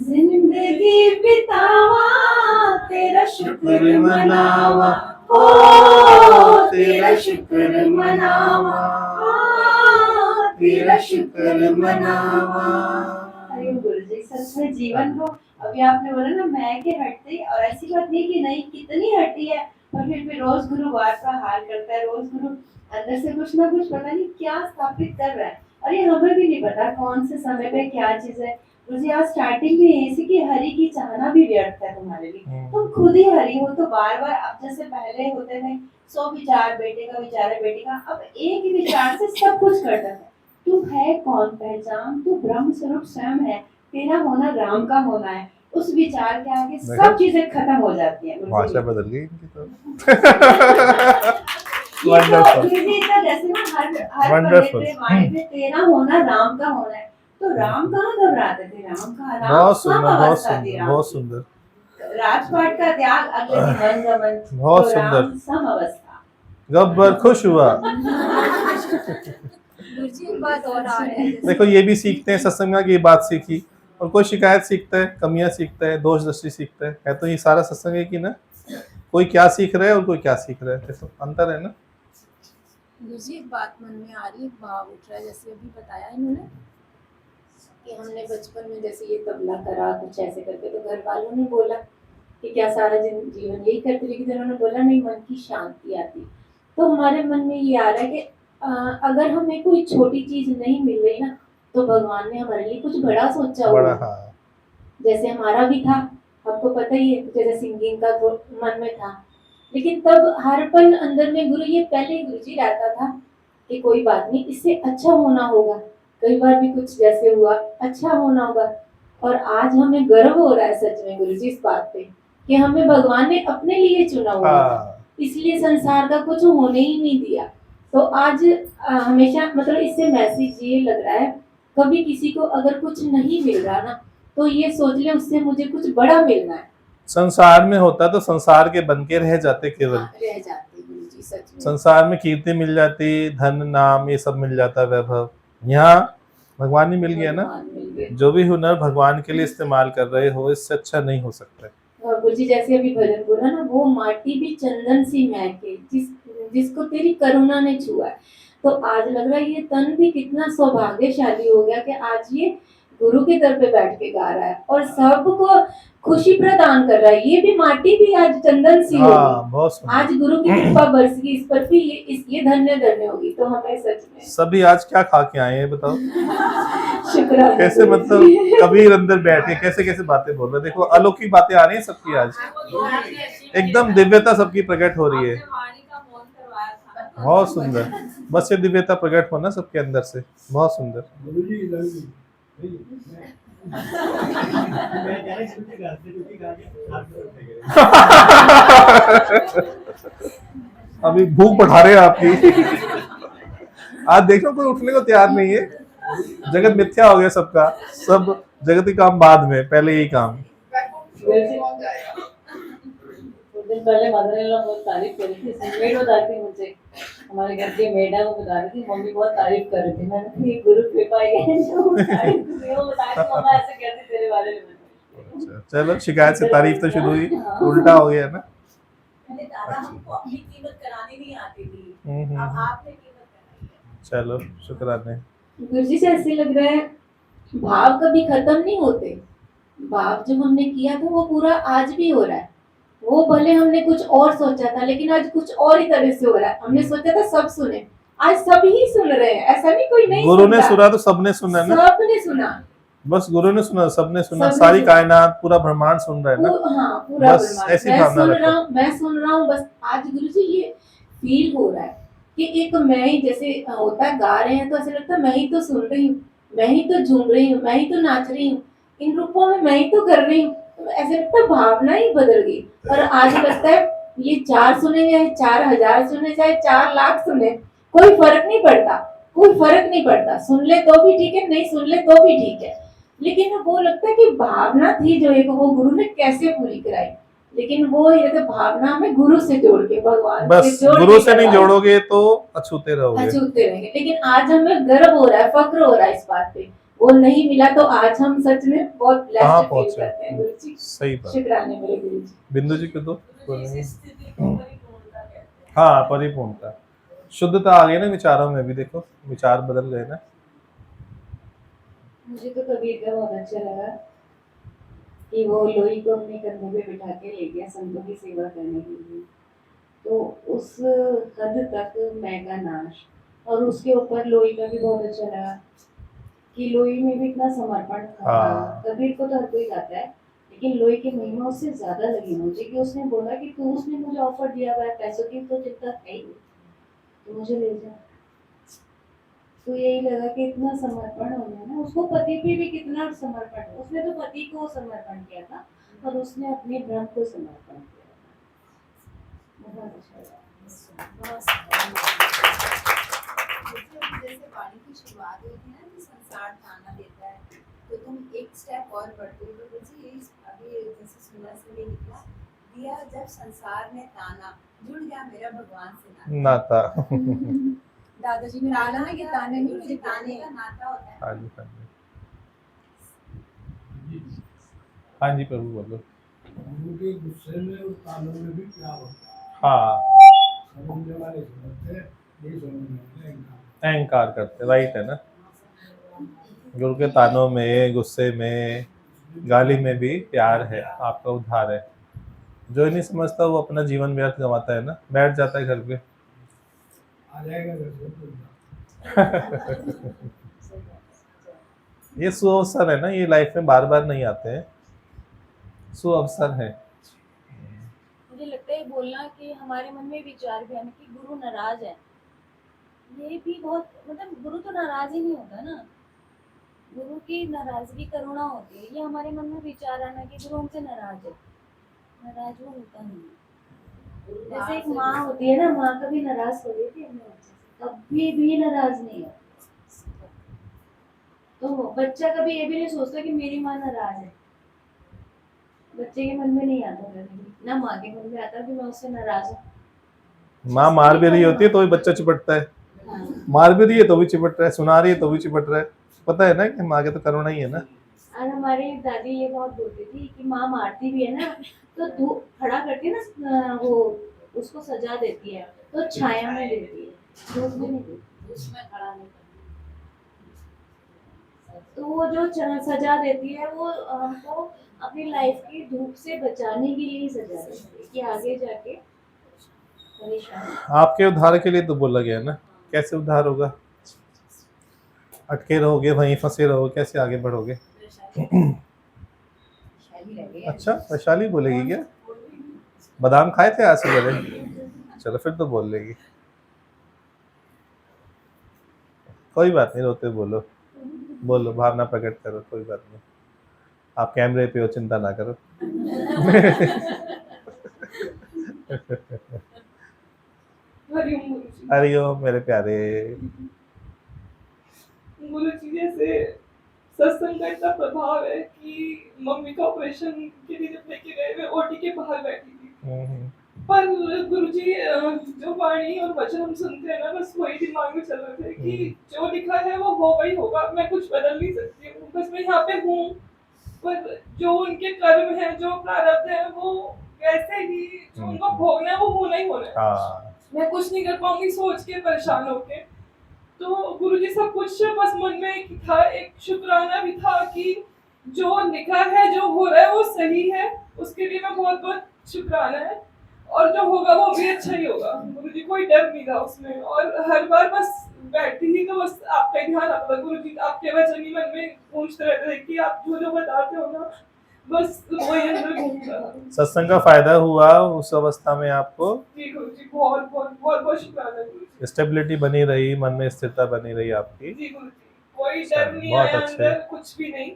जिंदगी बितावा तेरा शुक्र मनावा, ओ तेरा शुक्र मनावा, तेरा शुक्र मनावा। अरे गुरुजी सच में जीवन को, अभी आपने बोला ना मैं के हटती, और ऐसी बात नहीं कि नहीं कितनी हटी है, पर फिर भी रोज गुरुवार का हाल करता है, रोज गुरु अंदर से कुछ ना कुछ पता नहीं क्या स्थापित कर रहा है, और ये हमें भी नहीं पता कौन से समय पे क्या चीज है। मुझे आज स्टार्टिंग में यही सी कि हरि की चाहना भी व्यर्थ है तुम्हारे लिए, तुम खुद ही हरि हो। तो बार बार अब जैसे पहले होते थे 100 विचार, बेटे का विचार है बेटी का, अब एक ही विचार से सब कुछ करता है। तू है कौन, पहचान तू ब्रह्म स्वरूप स्वयं है, तेरा होना राम का होना है। उस विचार के आगे सब चीजें खत्म हो जाती हैं। भाषा बदल गई इनकी तो। ये तो इतना जैसे ना हर पन्ने पे माइंड में तेरा होना राम का होना है, तो राम कहाँ घबराते थे, राम का राम बहुत सुंदर, बहुत अवस्था थी सुंदर, राम बहुत की। सुंदर। राजपाट का त्याग, अगले दिन वनगमन, बहुत तो सुंदर। राम सम अवस्था। गब्बर खुश हुआ। गुरुजी एक बात और आ रही है, देखो ये भी सीखते हैं सत्संग में, ये बात सीखी, और कोई शिकायत सीखता है, कमियां सीखता है, दोष दृष्टि सीखता है तो ये सारा सत्संग है कि ना, कोई क्या सीख रहा है और कोई क्या सीख रहा है, तो अंतर है ना। गुरुजी एक बात मन में आ रही है, एक भाव उठ रहा है, जैसे अभी बताया इन्होंने कि हमने बचपन में जैसे ये तबला करा कुछ ऐसे करके, तो घर वालों ने बोला कि क्या सारा जीवन यही करते, लेकिन उन्होंने बोला नहीं, मन की शांति आती। तो हमारे मन में ये आ रहा है कि अगर हमें कोई छोटी चीज नहीं मिल रही ना, तो भगवान ने हमारे लिए कुछ बड़ा सोचा बड़ा, होगा। हाँ। जैसे हमारा भी था, आपको पता ही है, जैसे सिंगिंग का तो मन में था, लेकिन तब हर पल अंदर में गुरु ये पहले गुरु जी रहता था कि कोई बात नहीं, इससे अच्छा होना होगा। कई बार भी कुछ जैसे हुआ, अच्छा होना होगा। और आज हमें गर्व हो रहा है सच में गुरु जी इस बात पे कि हमें भगवान ने अपने लिए चुना हुआ था, इसलिए संसार का कुछ होने ही नहीं दिया। तो आज हमेशा मतलब इससे मैसेज ये लग रहा है, कभी किसी को अगर कुछ नहीं मिल रहा ना, तो ये सोच ले उससे मुझे कुछ बड़ा मिलना है। संसार में होता तो संसार के बन के रह जाते केवल, रह जाते गुरुजी सच में। संसार में कीर्ति मिल जाती, धन नाम ये सब मिल जाता, वैभव। यहाँ भगवान ही मिल गया ना। जो भी हुनर भगवान के लिए इस्तेमाल कर रहे हो, इससे अच्छा नहीं हो सकता। और गुरुजी जैसे अभी भजन बोला ना, वो माटी भी चंदन सी महके जिसको तेरी करुणा ने छुआ है। तो आज लग रहा है ये तन भी कितना सौभाग्यशाली हो गया कि आज ये गुरु के दर पे बैठ के गा रहा है और सबको खुशी प्रदान कर रहा है। ये भी माटी भी आज चंदन सी होगी, आज गुरु की कृपा बरसेगी इस पर भी, ये धन्य धन्य होगी। तो हमें सच में सभी आज क्या खा के आए हैं बताओ। शुक्र कैसे मतलब कबीर अंदर बैठे कैसे कैसे बातें बोल रहे, देखो अलौकिक बातें आ रही है सबकी, आज एकदम दिव्यता सबकी प्रकट हो रही है। बहुत सुंदर, बस ये दिव्यता प्रकट होना सबके अंदर से, बहुत सुंदर। अभी भूख बढ़ा रहे हैं आपकी। आज देखो कोई उठने को तैयार नहीं है, जगत मिथ्या हो गया सबका, सब जगती काम बाद में, पहले यही काम। कुछ दिन पहले मदर इन लॉ बहुत तारीफ कर रही थी, मेड बता रही थी मुझे, हमारे घर की मेड है, वो बता रही थी मम्मी बहुत तारीफ कर रही थी। मैंने कहा ये गुरु कृपा ही है जो तारीफ कर रही है, वो बता रही थी मम्मा ऐसे कहती तेरे बारे में। चलो शिकायत से तारीफ तो शुरू हुई, उल्टा हो गया ना। दादा हमको अपनी कीमत करानी नहीं आती थी, अब आपने कीमत कराई है। चलो शुक्राने। गुरुजी से ऐसे लग रहा है भाव कभी खत्म नहीं होते। भाव जो हमने किया था वो पूरा आज भी हो रहा है। वो भले हमने कुछ और सोचा था, लेकिन आज कुछ और ही तरह से हो रहा है। हमने सोचा था सब सुने, आज सभी ही सुन रहे हैं, ऐसा नहीं कोई नहीं गुरु ने सुना तो सबने सुना ना, सबने सुना, बस गुरु ने सुना सबने सुना, सारी कायनात पूरा ब्रह्मांड सुन रहा है ना। हाँ पूरा बस ऐसी भावना रखो। मैं सुन रहा हूँ बस। आज गुरु जी ये फील हो रहा है कि एक मैं ही, जैसे होता है गा रहे हैं तो ऐसा लगता है मैं ही तो सुन रही हूँ, मैं ही तो झूम रही हूँ, मैं ही तो नाच रही हूँ, इन रूपों में मैं ही तो कर रही हूँ। ऐसे लगता है भावना ही बदल गई। और आज लगता है ये 4 सुने या 4000 सुने, चाहे 4 लाख सुने, कोई फर्क नहीं पड़ता, कोई फर्क नहीं पड़ता। सुन ले तो भी ठीक है, नहीं सुन ले तो भी ठीक है, लेकिन वो लगता है कि भावना थी जो एक, वो गुरु ने कैसे पूरी कराई। लेकिन वो ये तो भावना हमें गुरु से जोड़ के, भगवान बस से जोड़ गुरु से नहीं जोड़ोगे तो अछूते रहोगे, अछूते रहेंगे। लेकिन आज हमें गर्व हो रहा है, फक्र हो रहा है इस बात पे। वो नहीं मिला तो आज हम सच में बहुत ब्लेस्ड फील करते हैं। गुरु जी सही बात, शुक्राने मेरे गुरु जी। बिंदु जी को दो। हाँ परिपूर्णता, शुद्धता आ गई ना विचारों में भी, देखो विचार बदल गए ना। मुझे तो कबीर का बहुत अच्छा लगा कि वो लोही को अपने कंधे पे बिठा के ले गया संतों की सेवा करने के लिए। तो उस हद तक मैं का नाश, और उसके ऊपर लोही का भी बहुत अच्छा लगा कि लोही में भी इतना समर्पण था। कबीर को तो हर कोई गाता है, लेकिन लोही की महिमा उससे ज्यादा लगी मुझे कि उसने बोला कि तू, उसने मुझे ऑफर दिया हुआ है, पैसों की तो चिंता है ही, तो मुझे ले जा। तो यही लगा कि इतना समर्पण होना ना, उसको पति पे भी कितना समर्पण, उसने तो पति को समर्पण किया था और उसने अपने ब्रह्म को समर्पण किया था। बहुत अच्छा लगा। जैसे वाणी की शुरुआत हुई थी ना कि संसार ताना देता है, तो तुम एक स्टेप और बढ़ते हो। जैसे अभी जैसे सुना से भी निकला दिया, जब संसार में ताना, जुड़ गया मेरा भगवान से नाता। दादाजी ने बोला ना कि ताने नहीं, मुझे ताने का नाता होता है। हाँ जी प्रभु बोलो। उनके गुस्से में और तालों में भी प्यार होता है। हाँ, समझने वाले समझते हैं, नहीं समझने वाले इनकार। अहंकार करते, राइट है ना। गुरु के तानों में, गुस्से में, गाली में भी प्यार है, आपका उद्धार है। जो नहीं समझता वो अपना जीवन व्यर्थ गंवाता है ना, बैठ जाता है घर पे। आ जाएगा घर से तो। ये सुअवसर है ना, ये लाइफ में बार बार नहीं आते हैं, सुअवसर है। मुझे लगता है बोलना कि हमारे मन में विचार भी आने कि गुरु नाराज है, ये भी बहुत, मतलब गुरु तो नाराज ही नहीं होता ना, गुरु की नाराजगी करुणा होती है। ये हमारे मन में विचार आना कि गुरु हमसे नाराज है, नाराज वो होता नहीं। जैसे एक माँ होती है ना, माँ कभी नाराज हो गई थी अपने बच्चे से, कभी भी नाराज नहीं है। तो बच्चा कभी ये भी नहीं सोचता कि मेरी माँ नाराज है, बच्चे के मन में नहीं आता कभी, ना माँ के मन में आता कि मैं उससे नाराज हूँ। माँ मार भी रही होती है तो भी बच्चा चिपटता है, मार भी रही है तो भी चिपट रहा है, सुना रही है तो भी चिपट रहा है। पता है ना कि माँ के तो करुणा ही है ना। और हमारी दादी ये बहुत बोलती थी कि माँ मारती भी है ना तो धूप खड़ा करके ना वो उसको सजा देती है, तो छाया में देती है, धूप में नहीं देती, उसमें खड़ा नहीं करना। तो वो जो सजा देती है वो हमको अपनी लाइफ की धूप से बचाने के लिए ही सजा देती है कि आगे जाके परेशान। आपके उद्धार के लिए तो बोला गया ना, कैसे उद्धार होगा? अटके रहोगे, वहीं फंसे रहोगे, कैसे आगे बढ़ोगे? अच्छा, वैशाली बोलेगी क्या? बादाम खाए थे आज सुबह? चलो फिर तो बोल लेगी। कोई बात नहीं, रोते बोलो, बोलो, भावना प्रकट करो, कोई बात नहीं। आप कैमरे पे हो, चिंता ना करो। हरिओम मेरे प्यारे। गुरुजी जैसे सत्संग का इतना प्रभाव है कि मम्मी का ऑपरेशन के लिए जब लेके गए, मैं ओटी के बाहर बैठी थी, पर गुरुजी जो वाणी और वचन हम सुनते हैं ना, बस वही दिमाग में चल रहे थे कि जो लिखा है वो होगा ही होगा, मैं कुछ बदल नहीं सकती हूँ, बस मैं यहाँ पे हूँ, पर जो उनके कर्म है, जो प्रारब्ध है, वो वैसे ही जो उनको भोगना है वो होना ही होना है। मैं कुछ नहीं कर पाऊंगी सोच के, परेशान होके। तो गुरुजी सब कुछ बस मन में एक था, एक शुक्राना भी था कि जो लिखा है, जो हो रहा है वो सही है, उसके लिए मैं बहुत बहुत शुक्राना है, और जो होगा वो भी अच्छा ही होगा। गुरुजी कोई डर नहीं था उसमें, और हर बार बस बैठती थी तो बस आपका ही ध्यान आता था, गुरुजी आपके वचन ही मन में गूंजते रहते थे कि आप जो जो बताते हो ना, बस वही अंदर घूमता था। सत्संग का फायदा हुआ उस अवस्था में आपको? जी गुरुजी, बहुत बहुत बहुत बहुत शुक्राना गुरुजी। स्टेबिलिटी बनी रही, मन में स्थिरता बनी रही आपकी। जी गुरुजी, कोई डर नहीं बहुत आया अच्छे। अंदर, कुछ भी नहीं,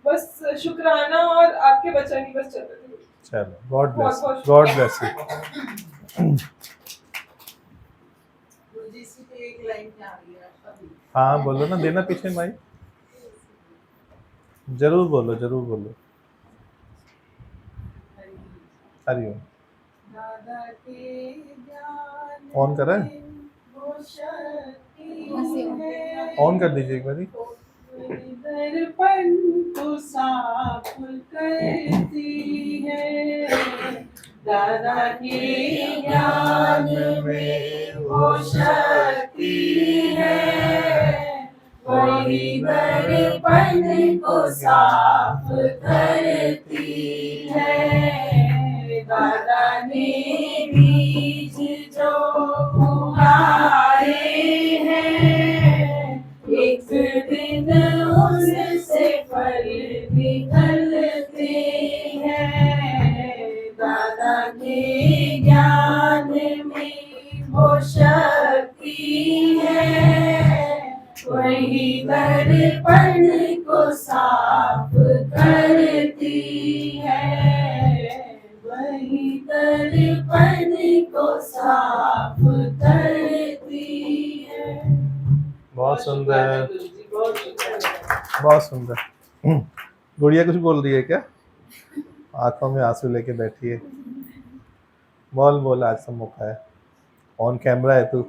बस शुक्राना और आपके वचन ही बस चल रहे थे। चलो, गॉड ब्लेस, बहुत गॉड ब्लेस यू। गुरुजी से तो एक लाइन क्या आ रही है अभी? हाँ बोलो ना, देना पीछे माइक, जरूर बोलो, जरूर बोलो। हरिओम। दादा के ज्ञान ऑन कर रहा है? वो शक्ति है, ऑन कर दीजिए एक बारी। दर्पण को साफ करती है, दादा के ज्ञान में वो शक्ति है, वही दर्पण को साफ करती है। दादा ने बीज जो उगाए हैं, एक दिन उससे फल निकलते हैं। दादा के ज्ञान में वो शक्ति है, वही दर्पण को साफ करती है, वही दर्पण को साफ करती है। बहुत सुंदर, बहुत सुंदर। गुड़िया कुछ बोल रही है क्या? आंखों में आंसू लेके बैठी है। बोल बोल, आज सब मौका है, ऑन कैमरा है तू।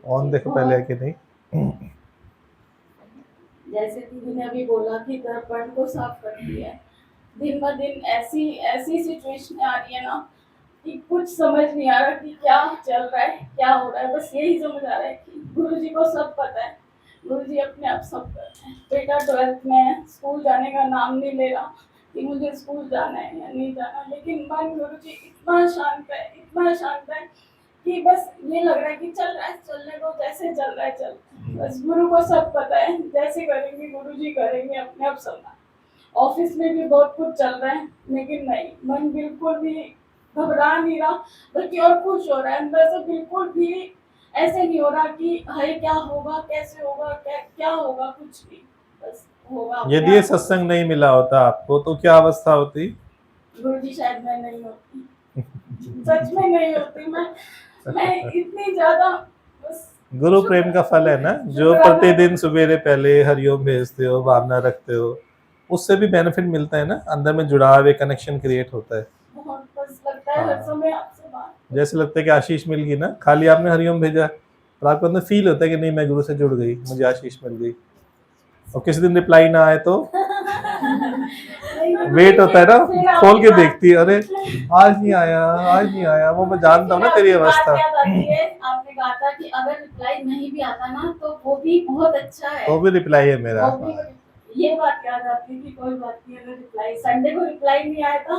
ऑन देखो पहले है कि नहीं। जैसे दीदी ने अभी बोला कि दर्पण को साफ कर दिया है, दिन ब दिन ऐसी ऐसी सिचुएशन आ रही है ना कि कुछ समझ नहीं आ रहा कि क्या चल रहा है, क्या हो रहा है। बस यही समझ आ रहा है कि गुरुजी को सब पता है, गुरुजी अपने आप सब कर रहे हैं। बेटा 12th में है, स्कूल जाने का नाम नहीं ले रहा कि मुझे स्कूल जाना है या नहीं जाना, लेकिन मन गुरुजी इतना शांत है कि बस ये लग रहा है कि चल रहा है, चलने को जैसे चल रहा है चल। बस गुरु को सब पता है, जैसे करेंगे गुरुजी करेंगे, अपने आप सब। ऑफिस में भी बहुत कुछ चल रहा है, लेकिन नहीं, मन बिल्कुल भी घबरा नहीं रहा, बल्कि और खुश हो रहा है अंदर से। बिल्कुल भी ऐसे नहीं हो रहा कि हाय क्या होगा, कैसे होगा, क्या होगा, कुछ नहीं, बस होगा। यदि ये सत्संग नहीं मिला होता आपको तो क्या अवस्था होती? गुरुजी शायद मैं नहीं होती, सच में नहीं होती। मैं इतनी ज्यादा बस गुरु प्रेम का फल है ना, जो प्रतिदिन सवेरे पहले हरिओम भेजते हो, भावना रखते हो, उससे भी बेनिफिट मिलता है ना, अंदर में जुड़ाव, एक कनेक्शन क्रिएट होता है। बहुत बस लगता है हर समय आपसे बात। जैसे लगता है कि आशीष मिल गई ना, खाली आपने हरिओम भेजा पर आपको अंदर फील होता है कि नहीं, मैं गुरु से जुड़ गई, मुझे आशीष मिल गई। और किसी दिन रिप्लाई ना आए तो वेट होता है ना, खोल के देखती है, अरे आज नहीं आया। वो मैं जानता हूँ ना तेरी अवस्था। आपने कहा था कि अगर रिप्लाई नहीं भी आता ना तो वो भी बहुत अच्छा है, वो भी रिप्लाई है मेरा। ये बात याद आती है कि कोई बात नहीं, अगर रिप्लाई संडे को रिप्लाई नहीं आया था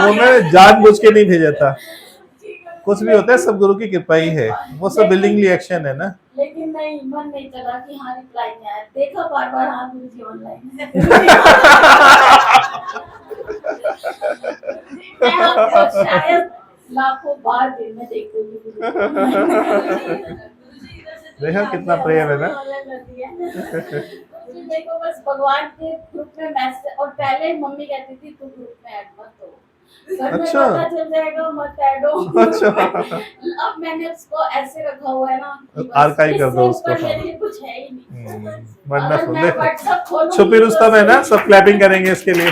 वो मैं जानबूझ के नहीं भेजा था, कुछ भी होता है सब गुरु की कृपा ही है, वो सब विलिंगली एक्शन है ना। लेकिन नहीं, मन नहीं चला कि हाँ रिप्लाई नहीं आया, देखा बार हाँ गुरुजी ऑनलाइन है। मैं आपको शायद लाखों बार दिन में देखती हूँ। देखो कितना प्रेम है ना। मेरे को बस भगवान के ग्रुप में मैसेज, और पहले मम्मी कहती थी तू ग्रुप में ऐड मत हो, अच्छा, पता चल जाएगा मत ऐड हो। अच्छा। अब मैंने उसको ऐसे रखा हुआ है ना, आर्काइव कर दो उसको। मेरे लिए कुछ है ही नहीं। वंडरफुल। छुपी रुस्तम है ना, सब क्लैपिंग करेंगे इसके लिए।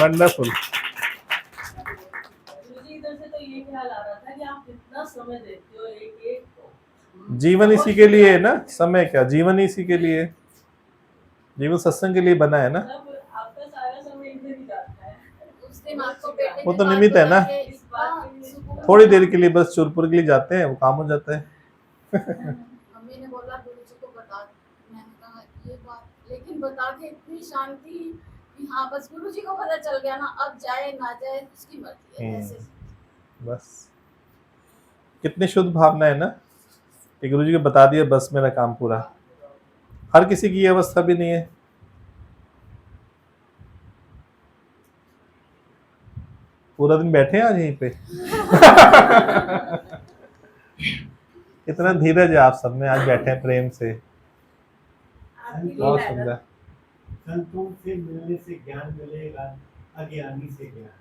वंडरफुल। इधर से तो ये ख्याल आ रहा था कि आप कितना समय देते हो एक जीवन इसी के लिए है ना, समय क्या, जीवन इसी के लिए, जीवन सत्संग के लिए बना है ना। आपका सारा समय इधर ही जाता है। उस दिन आपको बेटे वो तो निमित्त है ना, थोड़ी देर के लिए बस चुरपुर के लिए जाते हैं, वो काम हो जाता है। मम्मी ने बोला गुरुजी को बता, मैंने कहा ये बात, लेकिन बता के इतनी शांति कि हाँ बस गुरुजी को पता चल गया ना, अब जाए ना जाए उसकी मर्जी है। ऐसे बस कितनी शुद्ध भावना है ना कि गुरुजी को बता दिया, बस मेरा काम पूरा। हर किसी की ये अवस्था भी नहीं है। पूरा दिन बैठे हैं आज यहीं पे। इतना धीरज है आप सब में, आज बैठे हैं प्रेम से, बहुत सुंदर। संतों से मिलने से ज्ञान मिलेगा, अज्ञानी से ज्ञान।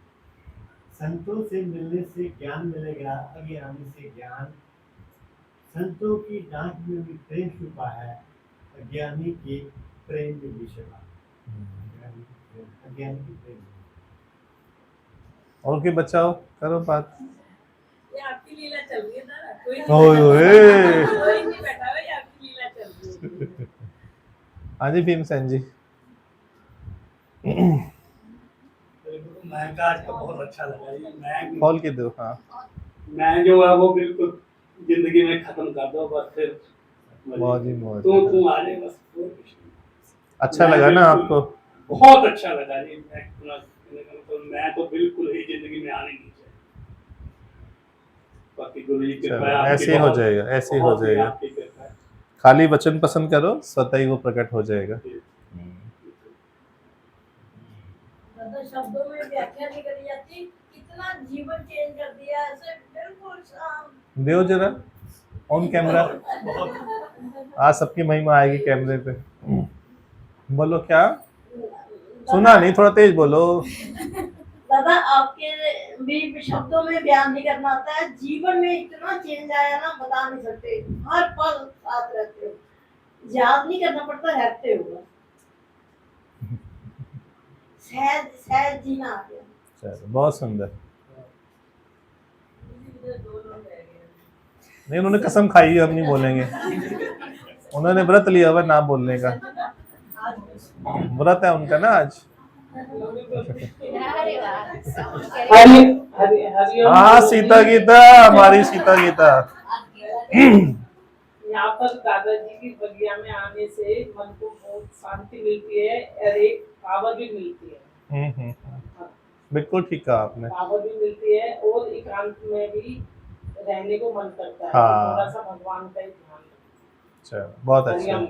संतों से मिलने से ज्ञान मिलेगा, अज्ञानी से ज्ञान। संतों की डांट में भी प्रेम छुपा है, अज्ञानी की प्रेम में भी छुपा। अज्ञानी की प्रेम। और के बचाओ, करो बात। ये आपकी लीला चल रही है ना, कोई नहीं बैठा हुआ, ये आपकी लीला चल रही है। हाँ जी भीमसेन जी। मैं आज का बहुत अच्छा लगा जी। मैं खोल के दो। हाँ, मैं जो है वो बिल्कुल जिंदगी में खत्म कर दो, बस फिर मौज ही मौज। तुम आ जाए बस। अच्छा लगा ना आपको? बहुत अच्छा लगा जी। मैं तो बिल्कुल ही जिंदगी में आने नहीं चाहिए। बाकी गुरु जी की कृपा है, ऐसे ही हो जाएगा, ऐसे ही हो जाएगा। खाली वचन पसंद करो, स्वतः ही वो प्रकट हो जाएगा। शब्दों में व्याख्या नहीं करी जाती, कितना जीवन चेंज कर दिया ऐसे बिल्कुल शांत। देव जरा ऑन कैमरा, आज सबकी महिमा आएगी कैमरे पे। बोलो क्या सुना नहीं, थोड़ा तेज बोलो। दादा आपके भी शब्दों में बयान नहीं करना आता है, जीवन में इतना चेंज आया ना बता नहीं सकते। हर पल साथ रहते हो, याद नहीं करना पड़ता, रहते हो। सहज जीना आ गया। चलो बहुत सुंदर। नहीं, उन्होंने कसम खाई है, हम नहीं बोलेंगे। उन्होंने व्रत लिया हुआ ना बोलने का, व्रत है उनका ना आज। हाँ सीता गीता, हमारी सीता गीता। यहाँ पर दादाजी की बगिया में आने से मन को बहुत शांति मिलती है और एक पावर भी मिलती है। बिल्कुल ठीक कहा आपने। पावर भी मिलती है और एकांत में भी रहने को मन करता है। हाँ। थोड़ा सा भगवान का ही ध्यान। चलो बहुत अच्छा। हरिओम।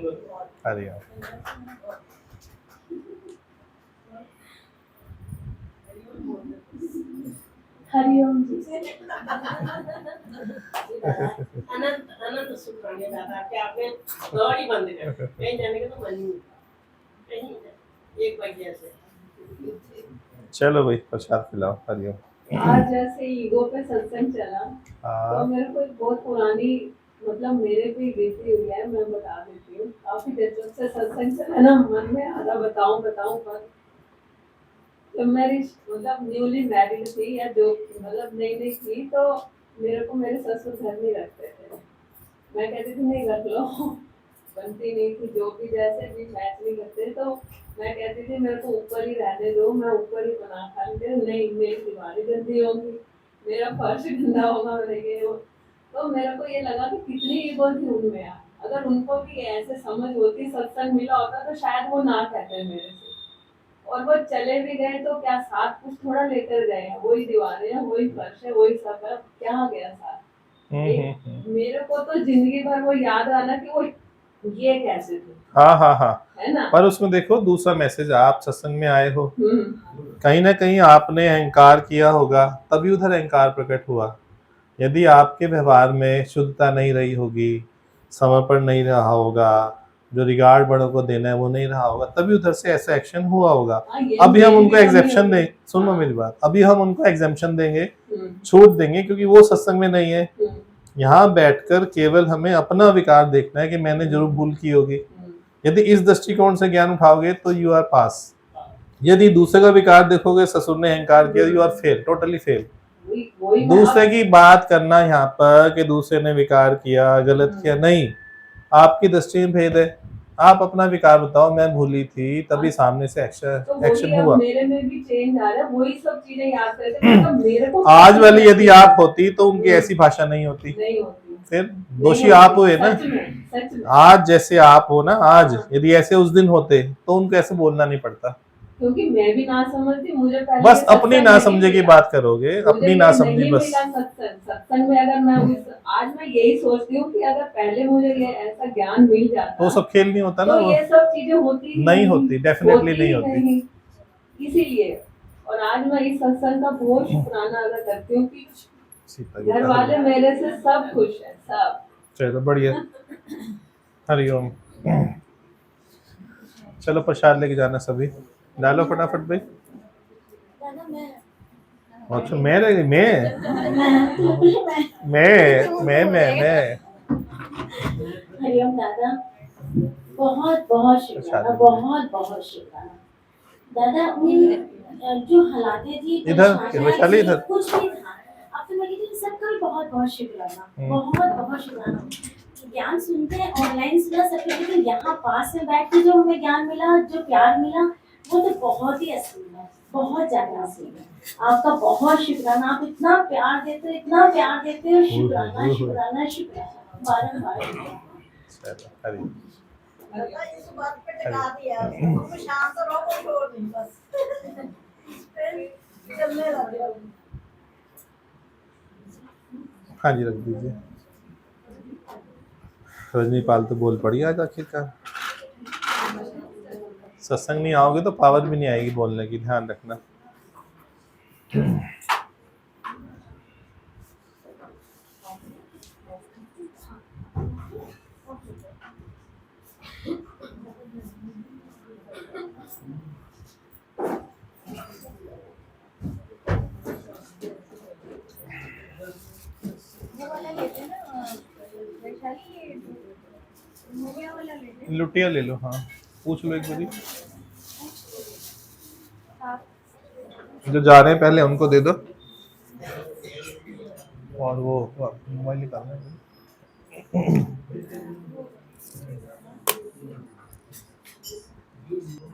हरिओम। हरिओम जी। अनंत अनंत शुक्राने दादा कि आपने दौड़ ही बंद कर दी। कहीं जाने का तो मन ही नहीं, कहीं एक बजे से। चलो भाई प्रसाद खिलाओ। हरिओम। आज जैसे ईगो पे सत्संग चला तो मेरे को एक बहुत पुरानी मतलब मेरे भी बीती हुई है, मैं बता देती हूँ। काफी देर जब से सत्संग चला ना मन में आधा बताऊं पर जब मेरी मतलब न्यूली मैरिड थी या जो मतलब नई थी तो मेरे को मेरे ससुर घर में रखते थे। मैं कहती थी नहीं रख लो, बनती नहीं थी, जो भी जैसे भी मैच नहीं करते तो मैं कहती थी मेरे को ऊपर ही रहने दो, मैं ऊपर ही बना खा लूंगी। नहीं मेरी दीवारी गंदी होगी, मेरा फर्श गंदा होगा, तो मेरे को ये लगा कि कितनी ईगो थी उनमें यार। अगर उनको भी ऐसे समझ होती, सत्संग मिला होता तो शायद वो ना कहते मेरे से। और वो चले भी गए तो क्या साथ कुछ थोड़ा लेकर गए हैं, वही दीवारें हैं, वही फर्श है, वही सब है, क्या गया साथ। मेरे को तो जिंदगी भर वो याद आना कि वो ये कैसे थे। हाँ है ना। पर उसमें देखो दूसरा मैसेज, आप सत्संग में आए हो, कहीं ना कहीं आपने अहंकार किया होगा तभी उधर अहंकार प्रकट हुआ। यदि आपके व्यवहार में शुद्धता नहीं रही होगी, समर्पण नहीं रहा होगा, जो रिगार्ड बड़ों को देना है वो नहीं रहा होगा, तभी उधर से ऐसा एक्शन हुआ होगा। अभी हम उनको एग्जेप्शन दें, सुनो मेरी बात, अभी हम उनको एग्जेप्शन देंगे, छूट देंगे क्योंकि वो सत्संग में नहीं है। यहाँ बैठकर केवल हमें अपना विकार देखना है कि मैंने जरूर भूल की होगी। यदि इस दृष्टिकोण से ज्ञान उठाओगे तो यू आर पास। यदि दूसरे का विकार देखोगे, ससुर ने अहंकार किया, you are fail, totally fail. दूसरे की बात करना यहाँ पर कि दूसरे ने विकार किया, गलत किया, नहीं, आपकी दृष्टि में भेद है। आप अपना विकार बताओ, मैं भूली थी, तभी सामने से एक्शन हुआ। मेरे में भी चेंज आ रहा है, वही सब चीजें याद करते मेरे को आज वाली यदि आप होती तो उनकी ऐसी भाषा नहीं होती, फिर दोषी आप हुए ना। आज जैसे आप हो ना, आज यदि ऐसे उस दिन होते तो उनको ऐसे बोलना नहीं पड़ता। क्योंकि मैं भी ना समझती, मुझे पहले बस अपनी ना समझे की बात करोगे, अपनी ना समझी बस। सत्संग में अगर मैं आज मैं यही सोचती हूँ कि अगर पहले मुझे ये ऐसा ज्ञान मिल जाता तो सब खेल नहीं होता ना, तो वो ये सब चीजें होती नहीं होती, डेफिनेटली नहीं होती। इसीलिए और आज मैं इस सत्संग का बहुत शुक्राना अदा करती हूँ कि घर वाले मेरे से सब खुश है, सब। चलो बढ़िया। हरिओम। चलो प्रसाद लेके जाना सभी, डालो फटाफट भाई। अच्छा मैं हरिओम दादा, बहुत बहुत शुक्राना, बहुत बहुत शुक्राना दादा। जो हालातें थी इधर वैशाली, इधर कुछ भी था, अब तो मैं कहती हूँ सबका भी बहुत बहुत शुक्राना, बहुत बहुत शुक्राना। ज्ञान सुनते हैं, ऑनलाइन सुना सकते, लेकिन यहाँ पास में बैठ के जो हमें ज्ञान मिला, जो प्यार मिला, वो तो बहुत ही असली है, बहुत ज्यादा असली है। आपका बहुत शुक्राना, आप इतना प्यार देते हो, इतना प्यार देते हो, शुक्राना शुक्राना शुक्राना, बारंबार। इस बात पे टिका दिया, तुम शांत रहो, कोई छोड़ नहीं, बस चलने लगे। हाँ जी रख दीजिए। रजनीपाल तो बोल पड़ी आज आखिरकार। सत्संग नहीं आओगे तो पावर भी नहीं आएगी बोलने की, ध्यान रखना। लुटिया ले लो, हाँ पूछ लो एक बारी। जो जा रहे हैं पहले उनको दे दो, और वो मोबाइल निकालना है। जीरो